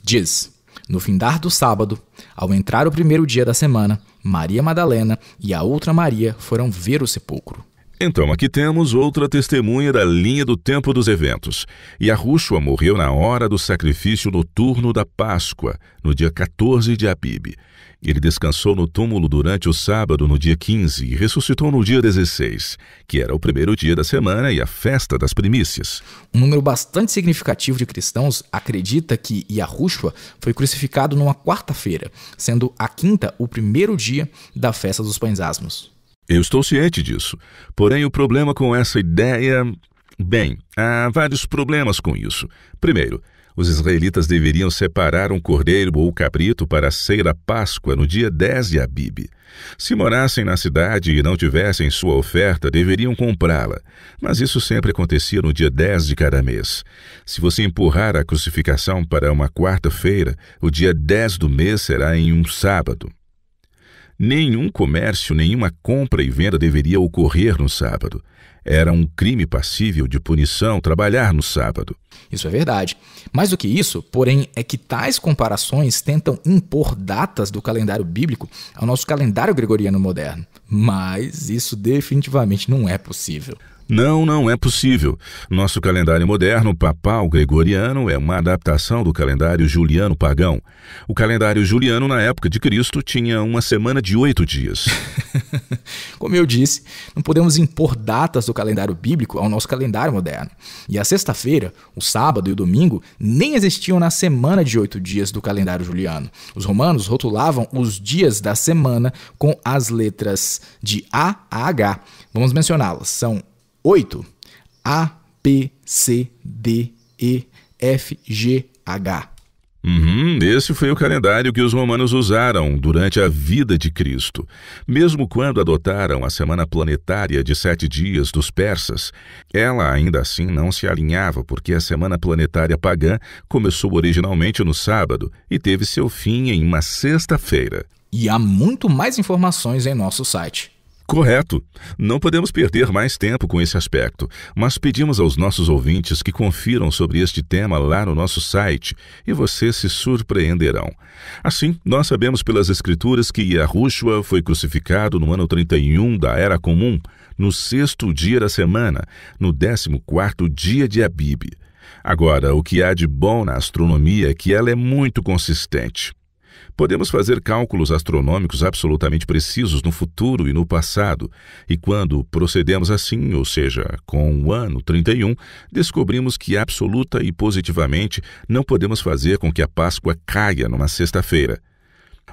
S2: Diz: no findar do sábado, ao entrar o primeiro dia da semana, Maria Madalena e a outra Maria foram ver o sepulcro.
S3: Então aqui temos outra testemunha da linha do tempo dos eventos. Yahushua morreu na hora do sacrifício noturno da Páscoa, no dia 14 de Abib. Ele descansou no túmulo durante o sábado, no dia 15, e ressuscitou no dia 16, que era o primeiro dia da semana e a festa das primícias.
S2: Um número bastante significativo de cristãos acredita que Yahushua foi crucificado numa quarta-feira, sendo a quinta o primeiro dia da festa dos pães asmos.
S3: Eu estou ciente disso, porém o problema com essa ideia... Bem, há vários problemas com isso. Primeiro, os israelitas deveriam separar um cordeiro ou cabrito para a ceia da Páscoa no dia 10 de Abib. Se morassem na cidade e não tivessem sua oferta, deveriam comprá-la. Mas isso sempre acontecia no dia 10 de cada mês. Se você empurrar a crucificação para uma quarta-feira, o dia 10 do mês será em um sábado. Nenhum comércio, nenhuma compra e venda deveria ocorrer no sábado. Era um crime passível de punição trabalhar no sábado.
S2: Isso é verdade. Mais do que isso, porém, é que tais comparações tentam impor datas do calendário bíblico ao nosso calendário gregoriano moderno. Mas isso definitivamente não é possível.
S3: Não é possível. Nosso calendário moderno, papal gregoriano, é uma adaptação do calendário juliano pagão. O calendário juliano, na época de Cristo, tinha uma semana de 8 dias.
S2: Como eu disse, não podemos impor datas do calendário bíblico ao nosso calendário moderno. E a sexta-feira, o sábado e o domingo nem existiam na semana de 8 dias do calendário juliano. Os romanos rotulavam os dias da semana com as letras de A a H. Vamos mencioná-las. São 8. A, B, C, D, E, F, G, H.
S3: Esse foi o calendário que os romanos usaram durante a vida de Cristo. Mesmo quando adotaram a semana planetária de 7 dias dos persas, ela ainda assim não se alinhava, porque a semana planetária pagã começou originalmente no sábado e teve seu fim em uma sexta-feira.
S2: E há muito mais informações em nosso site.
S3: Correto. Não podemos perder mais tempo com esse aspecto, mas pedimos aos nossos ouvintes que confiram sobre este tema lá no nosso site e vocês se surpreenderão. Assim, nós sabemos pelas Escrituras que Yahushua foi crucificado no ano 31 da Era Comum, no 6º dia da semana, no 14º dia de Abib. Agora, o que há de bom na astronomia é que ela é muito consistente. Podemos fazer cálculos astronômicos absolutamente precisos no futuro e no passado, e quando procedemos assim, ou seja, com o ano 31, descobrimos que absoluta e positivamente não podemos fazer com que a Páscoa caia numa sexta-feira.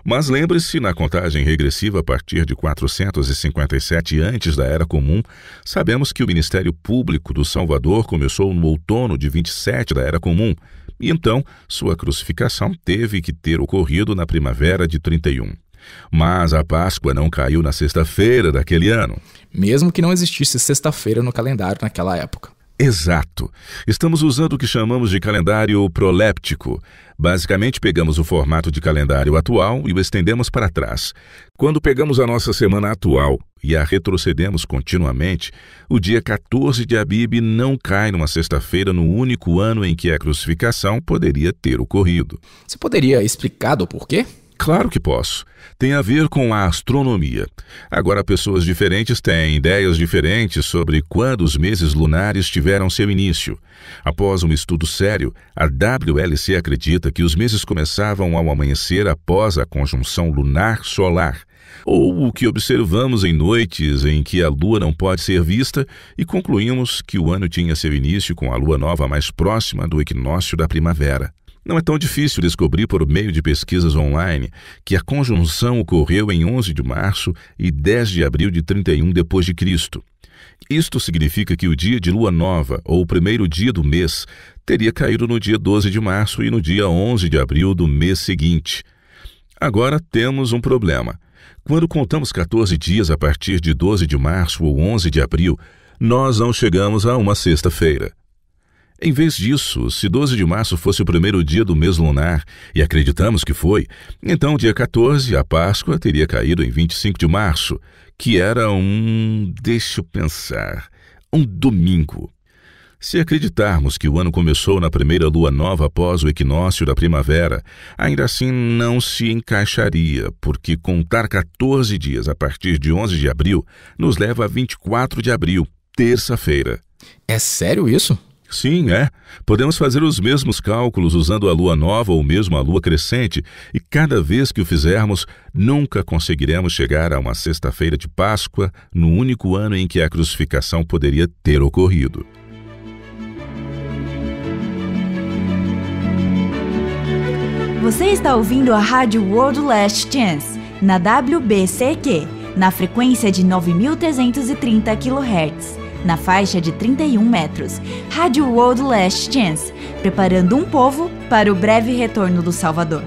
S3: Mas lembre-se, na contagem regressiva a partir de 457 antes da Era Comum, sabemos que o ministério público do Salvador começou no outono de 27 da Era Comum, e então sua crucificação teve que ter ocorrido na primavera de 31. Mas a Páscoa não caiu na sexta-feira daquele ano.
S2: Mesmo que não existisse sexta-feira no calendário naquela época.
S3: Exato. Estamos usando o que chamamos de calendário proléptico. Basicamente, pegamos o formato de calendário atual e o estendemos para trás. Quando pegamos a nossa semana atual e a retrocedemos continuamente, o dia 14 de Abib não cai numa sexta-feira no único ano em que a crucificação poderia ter ocorrido.
S2: Você poderia explicar o porquê?
S3: Claro que posso. Tem a ver com a astronomia. Agora, pessoas diferentes têm ideias diferentes sobre quando os meses lunares tiveram seu início. Após um estudo sério, a WLC acredita que os meses começavam ao amanhecer após a conjunção lunar-solar, ou o que observamos em noites em que a lua não pode ser vista e concluímos que o ano tinha seu início com a lua nova mais próxima do equinócio da primavera. Não é tão difícil descobrir por meio de pesquisas online que a conjunção ocorreu em 11 de março e 10 de abril de 31 depois de Cristo. Isto significa que o dia de lua nova, ou o primeiro dia do mês, teria caído no dia 12 de março e no dia 11 de abril do mês seguinte. Agora temos um problema. Quando contamos 14 dias a partir de 12 de março ou 11 de abril, nós não chegamos a uma sexta-feira. Em vez disso, se 12 de março fosse o primeiro dia do mês lunar, e acreditamos que foi, então dia 14, a Páscoa, teria caído em 25 de março, que era um domingo. Se acreditarmos que o ano começou na primeira lua nova após o equinócio da primavera, ainda assim não se encaixaria, porque contar 14 dias a partir de 11 de abril nos leva a 24 de abril, terça-feira.
S2: É sério isso?
S3: Sim, é. Podemos fazer os mesmos cálculos usando a lua nova ou mesmo a lua crescente, e cada vez que o fizermos, nunca conseguiremos chegar a uma sexta-feira de Páscoa no único ano em que a crucificação poderia ter ocorrido.
S1: Você está ouvindo a Rádio World Last Chance, na WBCQ, na frequência de 9.330 kHz. Na faixa de 31 metros, Rádio World Last Chance, preparando um povo para o breve retorno do Salvador.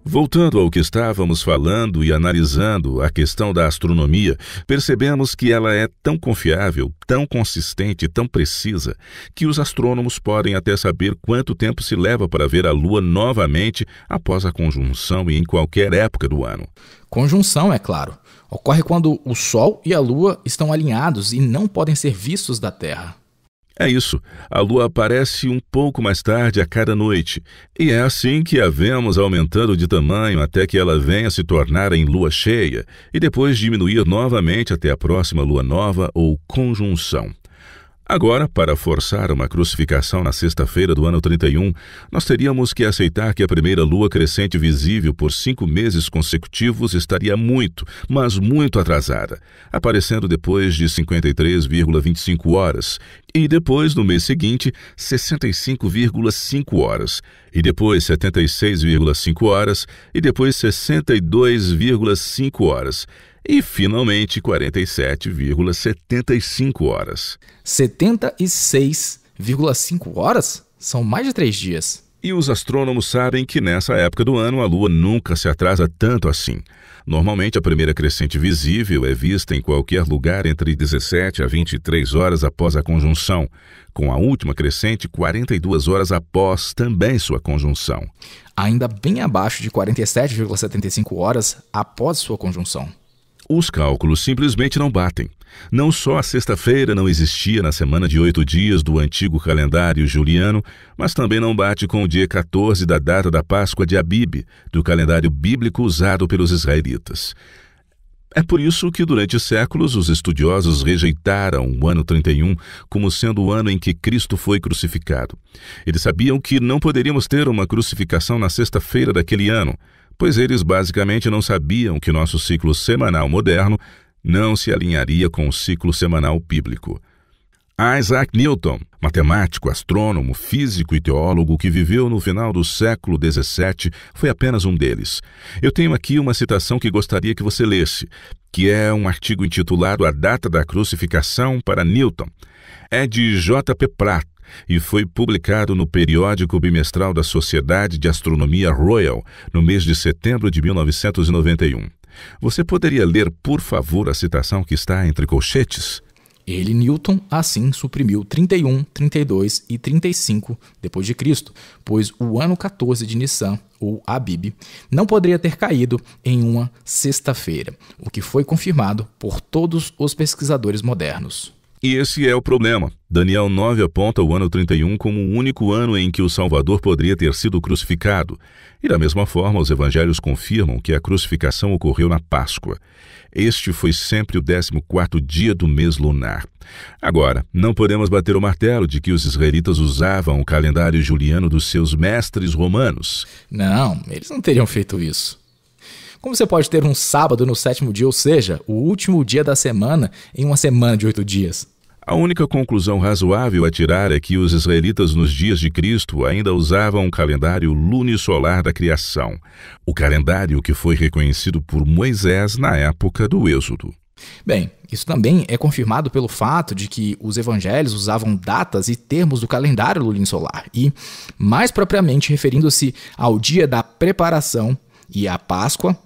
S3: Voltando ao que estávamos falando e analisando a questão da astronomia, percebemos que ela é tão confiável, tão consistente, tão precisa, que os astrônomos podem até saber quanto tempo se leva para ver a Lua novamente após a conjunção e em qualquer época do ano.
S2: Conjunção, é claro. Ocorre quando o Sol e a Lua estão alinhados e não podem ser vistos da Terra.
S3: É isso, a Lua aparece um pouco mais tarde a cada noite, e é assim que a vemos aumentando de tamanho até que ela venha se tornar em lua cheia, e depois diminuir novamente até a próxima lua nova ou conjunção. Agora, para forçar uma crucificação na sexta-feira do ano 31, nós teríamos que aceitar que a primeira lua crescente visível por 5 meses consecutivos estaria muito, mas muito atrasada, aparecendo depois de 53,25 horas, e depois, no mês seguinte, 65,5 horas, e depois 76,5 horas, e depois 62,5 horas, e, finalmente, 47,75 horas.
S2: 76,5 horas? São mais de 3 dias.
S3: E os astrônomos sabem que nessa época do ano a Lua nunca se atrasa tanto assim. Normalmente a primeira crescente visível é vista em qualquer lugar entre 17 a 23 horas após a conjunção, com a última crescente 42 horas após também sua conjunção.
S2: Ainda bem abaixo de 47,75 horas após sua conjunção.
S3: Os cálculos simplesmente não batem. Não só a sexta-feira não existia na semana de 8 dias do antigo calendário juliano, mas também não bate com o dia 14 da data da Páscoa de Abib, do calendário bíblico usado pelos israelitas. É por isso que durante séculos os estudiosos rejeitaram o ano 31 como sendo o ano em que Cristo foi crucificado. Eles sabiam que não poderíamos ter uma crucificação na sexta-feira daquele ano, pois eles basicamente não sabiam que nosso ciclo semanal moderno não se alinharia com o ciclo semanal bíblico. Isaac Newton, matemático, astrônomo, físico e teólogo que viveu no final do século XVII, foi apenas um deles. Eu tenho aqui uma citação que gostaria que você lesse, que é um artigo intitulado A Data da Crucificação para Newton. É de J.P. Pratt e foi publicado no periódico bimestral da Sociedade de Astronomia Royal no mês de setembro de 1991. Você poderia ler, por favor, a citação que está entre colchetes?
S2: Ele, Newton, assim suprimiu 31, 32 e 35 depois de Cristo, pois o ano 14 de Nissan, ou Abib, não poderia ter caído em uma sexta-feira, o que foi confirmado por todos os pesquisadores modernos.
S3: E esse é o problema. Daniel 9 aponta o ano 31 como o único ano em que o Salvador poderia ter sido crucificado. E da mesma forma, os evangelhos confirmam que a crucificação ocorreu na Páscoa. Este foi sempre o 14º dia do mês lunar. Agora, não podemos bater o martelo de que os israelitas usavam o calendário juliano dos seus mestres romanos.
S2: Não, eles não teriam feito isso. Como você pode ter um sábado no 7º dia, ou seja, o último dia da semana, em uma semana de 8 dias?
S3: A única conclusão razoável a tirar é que os israelitas nos dias de Cristo ainda usavam o calendário lunisolar da criação, o calendário que foi reconhecido por Moisés na época do Êxodo.
S2: Bem, isso também é confirmado pelo fato de que os evangelhos usavam datas e termos do calendário lunisolar e, mais propriamente referindo-se ao dia da preparação e à Páscoa,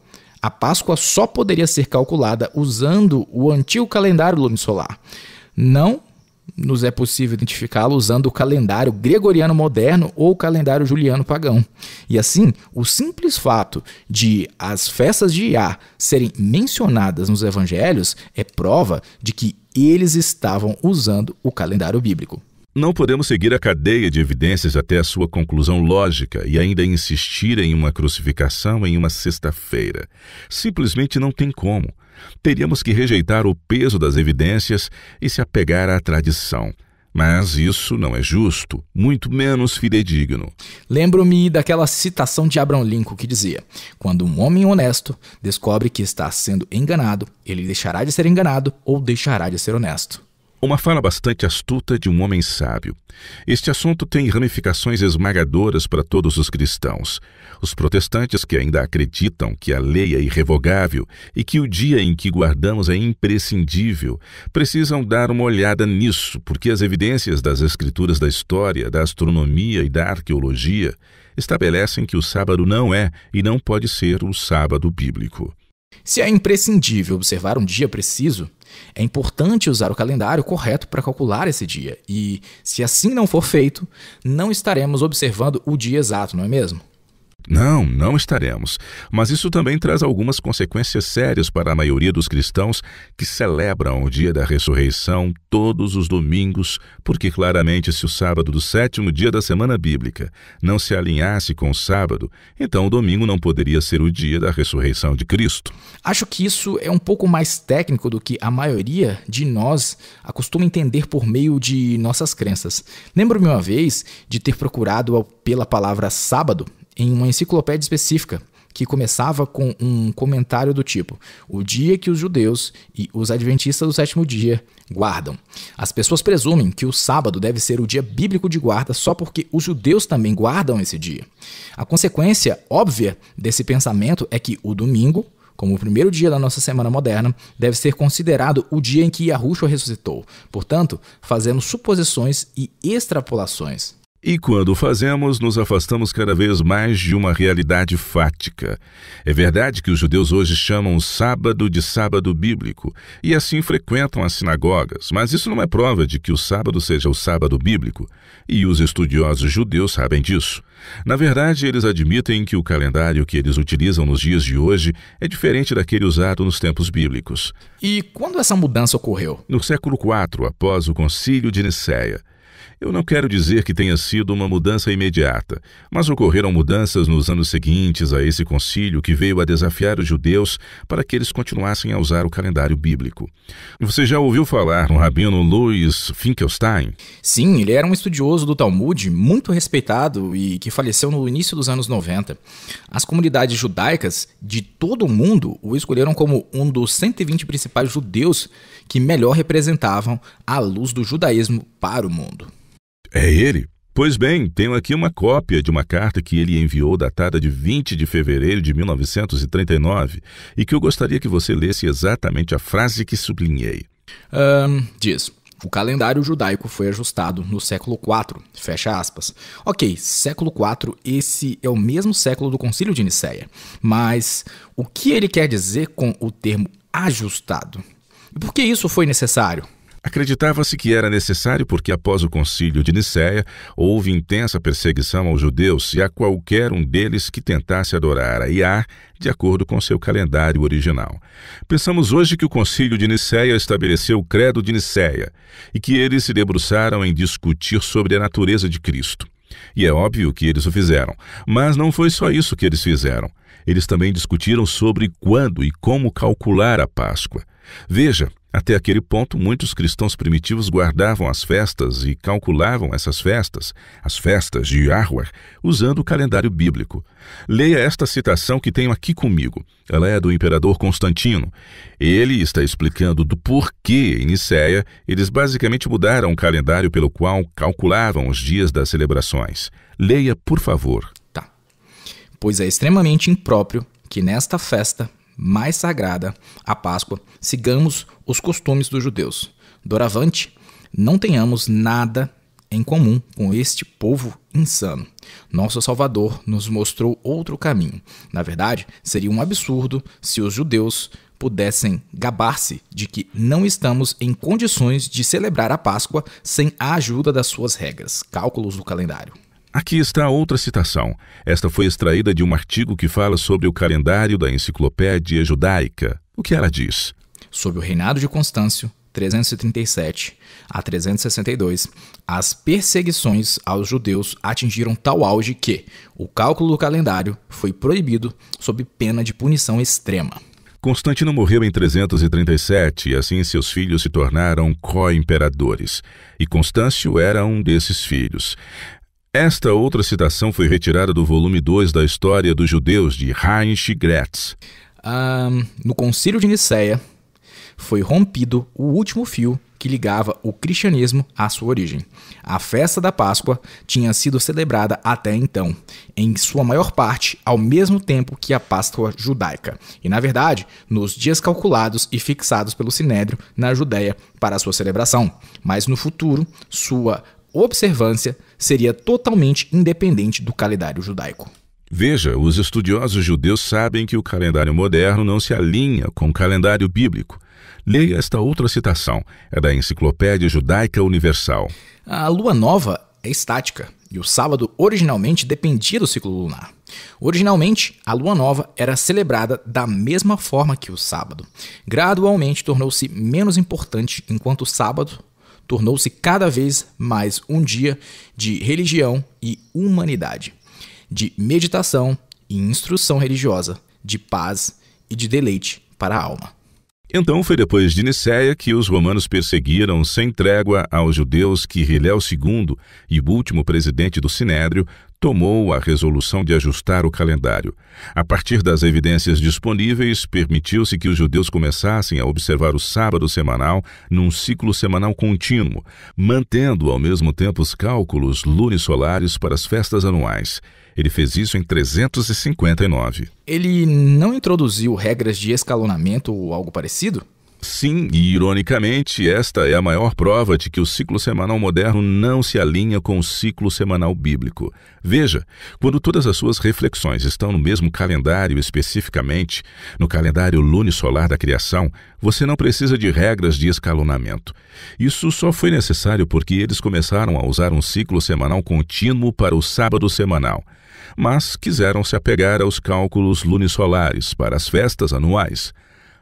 S2: a Páscoa só poderia ser calculada usando o antigo calendário lunisolar. Não nos é possível identificá-lo usando o calendário gregoriano moderno ou o calendário juliano pagão. E assim, o simples fato de as festas de Iá serem mencionadas nos evangelhos é prova de que eles estavam usando o calendário bíblico.
S3: Não podemos seguir a cadeia de evidências até a sua conclusão lógica e ainda insistir em uma crucificação em uma sexta-feira. Simplesmente não tem como. Teríamos que rejeitar o peso das evidências e se apegar à tradição. Mas isso não é justo, muito menos fidedigno.
S2: Lembro-me daquela citação de Abraham Lincoln que dizia: quando um homem honesto descobre que está sendo enganado, ele deixará de ser enganado ou deixará de ser honesto.
S3: Uma fala bastante astuta de um homem sábio. Este assunto tem ramificações esmagadoras para todos os cristãos. Os protestantes que ainda acreditam que a lei é irrevogável e que o dia em que guardamos é imprescindível, precisam dar uma olhada nisso, porque as evidências das escrituras da história, da astronomia e da arqueologia estabelecem que o sábado não é e não pode ser o sábado bíblico.
S2: Se é imprescindível observar um dia preciso, é importante usar o calendário correto para calcular esse dia. E, se assim não for feito, não estaremos observando o dia exato, não é mesmo?
S3: Não estaremos. Mas isso também traz algumas consequências sérias para a maioria dos cristãos que celebram o dia da ressurreição todos os domingos, porque claramente se o sábado do 7º dia da semana bíblica não se alinhasse com o sábado, então o domingo não poderia ser o dia da ressurreição de Cristo.
S2: Acho que isso é um pouco mais técnico do que a maioria de nós acostuma entender por meio de nossas crenças. Lembro-me uma vez de ter procurado pela palavra sábado em uma enciclopédia específica, que começava com um comentário do tipo: o dia que os judeus e os adventistas do 7º dia guardam. As pessoas presumem que o sábado deve ser o dia bíblico de guarda só porque os judeus também guardam esse dia. A consequência óbvia desse pensamento é que o domingo, como o primeiro dia da nossa semana moderna, deve ser considerado o dia em que Yahushua ressuscitou. Portanto, fazemos suposições e extrapolações.
S3: E quando o fazemos, nos afastamos cada vez mais de uma realidade fática. É verdade que os judeus hoje chamam o sábado de sábado bíblico e assim frequentam as sinagogas, mas isso não é prova de que o sábado seja o sábado bíblico, e os estudiosos judeus sabem disso. Na verdade, eles admitem que o calendário que eles utilizam nos dias de hoje é diferente daquele usado nos tempos bíblicos.
S2: E quando essa mudança ocorreu?
S3: No século IV, após o Concílio de Nicéia. Eu não quero dizer que tenha sido uma mudança imediata, mas ocorreram mudanças nos anos seguintes a esse concílio que veio a desafiar os judeus para que eles continuassem a usar o calendário bíblico. Você já ouviu falar no rabino Louis Finkelstein?
S2: Sim, ele era um estudioso do Talmud, muito respeitado e que faleceu no início dos anos 90. As comunidades judaicas de todo o mundo o escolheram como um dos 120 principais judeus que melhor representavam a luz do judaísmo para o mundo.
S3: É ele? Pois bem, tenho aqui uma cópia de uma carta que ele enviou datada de 20 de fevereiro de 1939 e que eu gostaria que você lesse exatamente a frase que sublinhei.
S2: Diz: o calendário judaico foi ajustado no século IV, fecha aspas. Ok, século IV, esse é o mesmo século do Concílio de Nicéia, mas o que ele quer dizer com o termo ajustado? E por que isso foi necessário?
S3: Acreditava-se que era necessário porque após o concílio de Nicéia houve intensa perseguição aos judeus e a qualquer um deles que tentasse adorar a Iá de acordo com seu calendário original. Pensamos hoje que o concílio de Nicéia estabeleceu o credo de Nicéia e que eles se debruçaram em discutir sobre a natureza de Cristo. E é óbvio que eles o fizeram, mas não foi só isso que eles fizeram. Eles também discutiram sobre quando e como calcular a Páscoa. Veja, até aquele ponto, muitos cristãos primitivos guardavam as festas e calculavam essas festas, as festas de Yahweh, usando o calendário bíblico. Leia esta citação que tenho aqui comigo. Ela é do imperador Constantino. Ele está explicando do porquê, em Nicéia, eles basicamente mudaram o calendário pelo qual calculavam os dias das celebrações. Leia, por favor.
S2: Tá. Pois é extremamente impróprio que nesta festa mais sagrada, a Páscoa, sigamos os costumes dos judeus. Doravante, não tenhamos nada em comum com este povo insano. Nosso Salvador nos mostrou outro caminho. Na verdade, seria um absurdo se os judeus pudessem gabar-se de que não estamos em condições de celebrar a Páscoa sem a ajuda das suas regras, cálculos do calendário.
S3: Aqui está outra citação. Esta foi extraída de um artigo que fala sobre o calendário da Enciclopédia Judaica. O que ela diz?
S2: Sob o reinado de Constâncio, 337 a 362, as perseguições aos judeus atingiram tal auge que o cálculo do calendário foi proibido sob pena de punição extrema.
S3: Constantino morreu em 337 e assim seus filhos se tornaram co-imperadores. E Constâncio era um desses filhos. Esta outra citação foi retirada do volume 2 da História dos Judeus, de Heinrich Graetz.
S2: No Concílio de Nicéia, foi rompido o último fio que ligava o cristianismo à sua origem. A festa da Páscoa tinha sido celebrada até então, em sua maior parte, ao mesmo tempo que a Páscoa judaica. E, na verdade, nos dias calculados e fixados pelo Sinédrio na Judéia para a sua celebração. Mas no futuro, sua observância seria totalmente independente do calendário judaico.
S3: Veja, os estudiosos judeus sabem que o calendário moderno não se alinha com o calendário bíblico. Leia esta outra citação, é da Enciclopédia Judaica Universal.
S2: A lua nova é estática e o sábado originalmente dependia do ciclo lunar. Originalmente, a lua nova era celebrada da mesma forma que o sábado. Gradualmente tornou-se menos importante enquanto o sábado tornou-se cada vez mais um dia de religião e humanidade, de meditação e instrução religiosa, de paz e de deleite para a alma.
S3: Então foi depois de Nicéia que os romanos perseguiram sem trégua aos judeus que Hilel II, e o último presidente do Sinédrio, tomou a resolução de ajustar o calendário. A partir das evidências disponíveis, permitiu-se que os judeus começassem a observar o sábado semanal num ciclo semanal contínuo, mantendo ao mesmo tempo os cálculos lunisolares para as festas anuais. Ele fez isso em 359.
S2: Ele não introduziu regras de escalonamento ou algo parecido?
S3: Sim, e ironicamente, esta é a maior prova de que o ciclo semanal moderno não se alinha com o ciclo semanal bíblico. Veja, quando todas as suas reflexões estão no mesmo calendário, especificamente no calendário lunisolar da criação, você não precisa de regras de escalonamento. Isso só foi necessário porque eles começaram a usar um ciclo semanal contínuo para o sábado semanal, mas quiseram se apegar aos cálculos lunisolares para as festas anuais.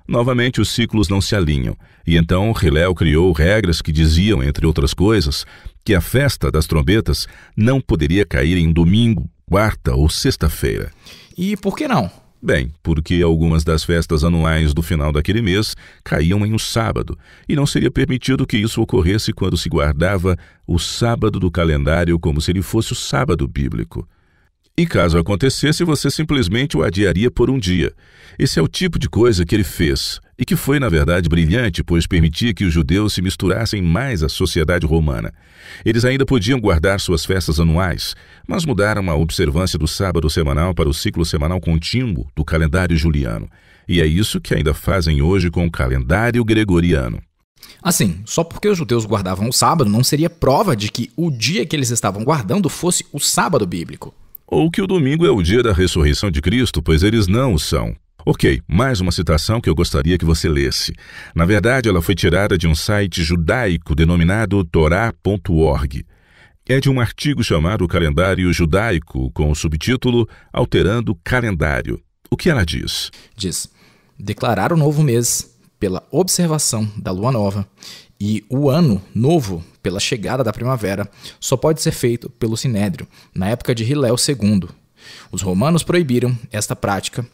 S3: Novamente, os ciclos não se alinham, e então Hilel criou regras que diziam, entre outras coisas, que a festa das trombetas não poderia cair em domingo, quarta ou sexta-feira.
S2: E por que não?
S3: Bem, porque algumas das festas anuais do final daquele mês caíam em um sábado, e não seria permitido que isso ocorresse quando se guardava o sábado do calendário como se ele fosse o sábado bíblico. E caso acontecesse, você simplesmente o adiaria por um dia. Esse é o tipo de coisa que ele fez, e que foi, na verdade, brilhante, pois permitia que os judeus se misturassem mais à sociedade romana. Eles ainda podiam guardar suas festas anuais, mas mudaram a observância do sábado semanal para o ciclo semanal contínuo do calendário juliano. E é isso que ainda fazem hoje com o calendário gregoriano.
S2: Assim, só porque os judeus guardavam o sábado não seria prova de que o dia que eles estavam guardando fosse o sábado bíblico.
S3: Ou que o domingo é o dia da ressurreição de Cristo, pois eles não o são. Ok, mais uma citação que eu gostaria que você lesse. Na verdade, ela foi tirada de um site judaico denominado Torá.org. É de um artigo chamado Calendário Judaico, com o subtítulo Alterando o Calendário. O que ela diz?
S2: Diz: declarar o novo mês pela observação da lua nova e o ano novo pela chegada da primavera só pode ser feito pelo Sinédrio, na época de Hilel II. Os romanos proibiram esta prática.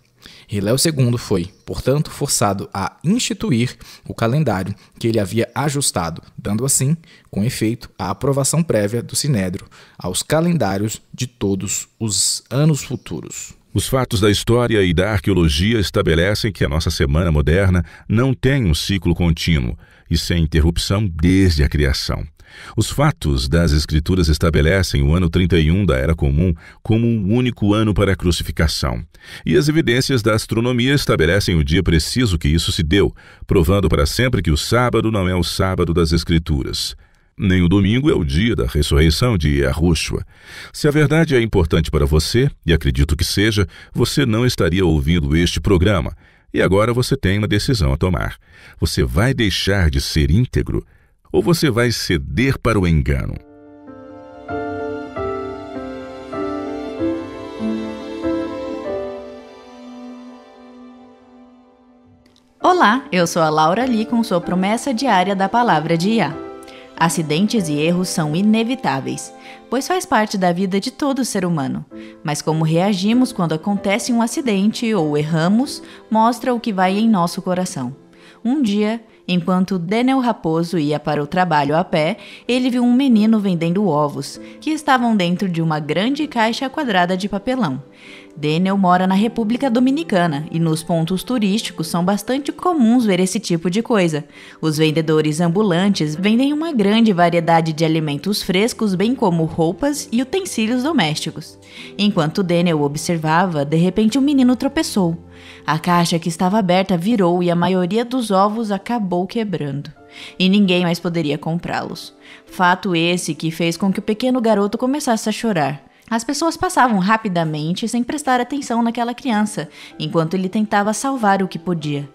S2: Hilel II foi, portanto, forçado a instituir o calendário que ele havia ajustado, dando assim, com efeito, a aprovação prévia do Sinédrio aos calendários de todos os anos futuros.
S3: Os fatos da história e da arqueologia estabelecem que a nossa semana moderna não tem um ciclo contínuo e sem interrupção desde a criação. Os fatos das Escrituras estabelecem o ano 31 da Era Comum como um único ano para a crucificação. E as evidências da astronomia estabelecem o dia preciso que isso se deu, provando para sempre que o sábado não é o sábado das Escrituras. Nem o domingo é o dia da ressurreição de Yahushua. Se a verdade é importante para você, e acredito que seja, você não estaria ouvindo este programa. E agora você tem uma decisão a tomar. Você vai deixar de ser íntegro ou você vai ceder para o engano?
S1: Olá, eu sou a Laura Lee com sua promessa diária da Palavra de Iá. Acidentes e erros são inevitáveis, pois faz parte da vida de todo ser humano. Mas como reagimos quando acontece um acidente ou erramos, mostra o que vai em nosso coração. Um dia, enquanto Daniel Raposo ia para o trabalho a pé, ele viu um menino vendendo ovos, que estavam dentro de uma grande caixa quadrada de papelão. Daniel mora na República Dominicana e nos pontos turísticos são bastante comuns ver esse tipo de coisa. Os vendedores ambulantes vendem uma grande variedade de alimentos frescos, bem como roupas e utensílios domésticos. Enquanto Daniel observava, de repente o menino tropeçou. A caixa que estava aberta virou e a maioria dos ovos acabou quebrando. E ninguém mais poderia comprá-los. Fato esse que fez com que o pequeno garoto começasse a chorar. As pessoas passavam rapidamente sem prestar atenção naquela criança, enquanto ele tentava salvar o que podia.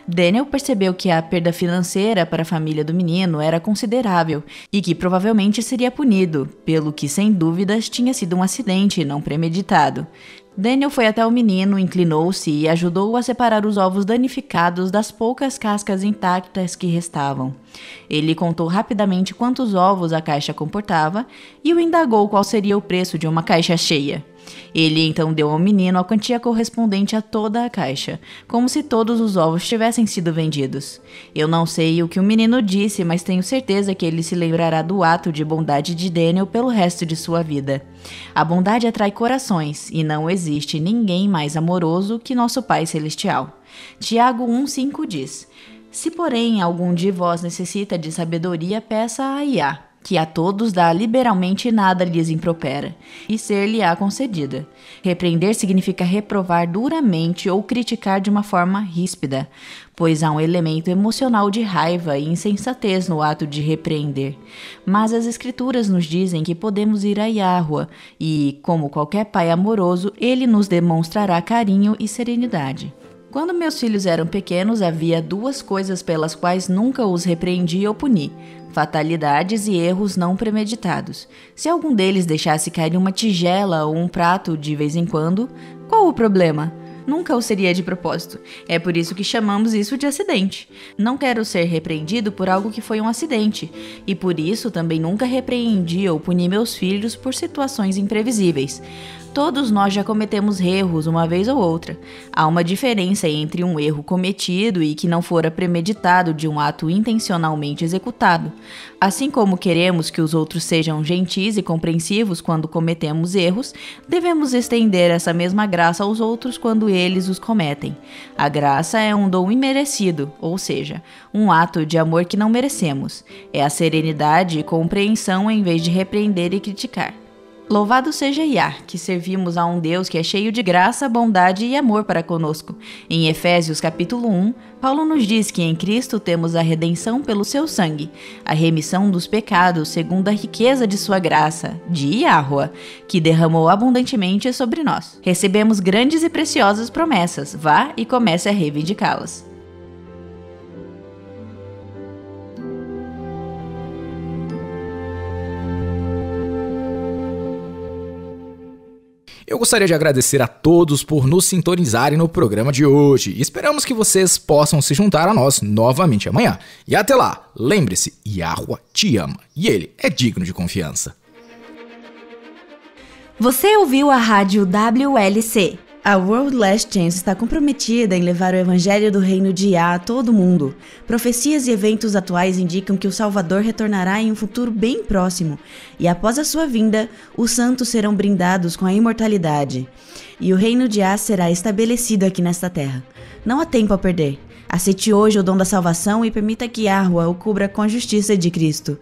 S1: Daniel percebeu que a perda financeira para a família do menino era considerável e que provavelmente seria punido, pelo que sem dúvidas tinha sido um acidente não premeditado. Daniel foi até o menino, inclinou-se e ajudou-o a separar os ovos danificados das poucas cascas intactas que restavam. Ele contou rapidamente quantos ovos a caixa comportava e o indagou qual seria o preço de uma caixa cheia. Ele então deu ao menino a quantia correspondente a toda a caixa, como se todos os ovos tivessem sido vendidos. Eu não sei o que o menino disse, mas tenho certeza que ele se lembrará do ato de bondade de Daniel pelo resto de sua vida. A bondade atrai corações, e não existe ninguém mais amoroso que nosso Pai Celestial. Tiago 1,5 diz: Se, porém, algum de vós necessita de sabedoria, peça a Iá, que a todos dá liberalmente e nada lhes impropera, e ser-lhe-á concedida. Repreender significa reprovar duramente ou criticar de uma forma ríspida, pois há um elemento emocional de raiva e insensatez no ato de repreender. Mas as Escrituras nos dizem que podemos ir a Yahuwah e, como qualquer pai amoroso, ele nos demonstrará carinho e serenidade. Quando meus filhos eram pequenos, havia duas coisas pelas quais nunca os repreendi ou puni: fatalidades e erros não premeditados. Se algum deles deixasse cair uma tigela ou um prato de vez em quando, qual o problema? Nunca o seria de propósito. É por isso que chamamos isso de acidente. Não quero ser repreendido por algo que foi um acidente, e por isso também nunca repreendi ou puni meus filhos por situações imprevisíveis. Todos nós já cometemos erros uma vez ou outra. Há uma diferença entre um erro cometido e que não fora premeditado de um ato intencionalmente executado. Assim como queremos que os outros sejam gentis e compreensivos quando cometemos erros, devemos estender essa mesma graça aos outros quando eles os cometem. A graça é um dom imerecido, ou seja, um ato de amor que não merecemos. É a serenidade e compreensão em vez de repreender e criticar. Louvado seja Yah, que servimos a um Deus que é cheio de graça, bondade e amor para conosco. Em Efésios capítulo 1, Paulo nos diz que em Cristo temos a redenção pelo seu sangue, a remissão dos pecados segundo a riqueza de sua graça, de Yahuwah, que derramou abundantemente sobre nós. Recebemos grandes e preciosas promessas, vá e comece a reivindicá-las.
S2: Eu gostaria de agradecer a todos por nos sintonizarem no programa de hoje. Esperamos que vocês possam se juntar a nós novamente amanhã. E até lá, lembre-se, Yahuwah te ama e ele é digno de confiança.
S1: Você ouviu a rádio WLC. A World Last Chance está comprometida em levar o evangelho do reino de Yah a todo mundo. Profecias e eventos atuais indicam que o Salvador retornará em um futuro bem próximo, e após a sua vinda, os santos serão brindados com a imortalidade, e o reino de Yah será estabelecido aqui nesta terra. Não há tempo a perder. Aceite hoje o dom da salvação e permita que Yahuwah o cubra com a justiça de Cristo.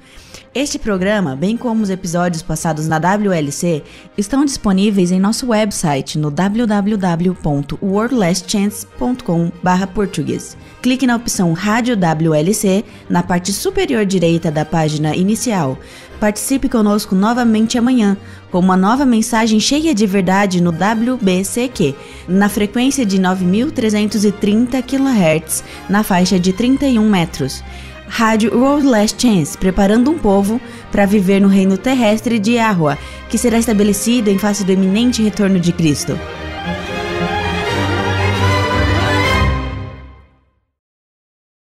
S1: Este programa, bem como os episódios passados na WLC, estão disponíveis em nosso website no www.worldlastchance.com/português. Clique na opção Rádio WLC na parte superior direita da página inicial. Participe conosco novamente amanhã, com uma nova mensagem cheia de verdade no WBCQ, na frequência de 9.330 kHz, na faixa de 31 metros. Rádio World Last Chance, preparando um povo para viver no reino terrestre de Yahuwah, que será estabelecido em face do iminente retorno de Cristo.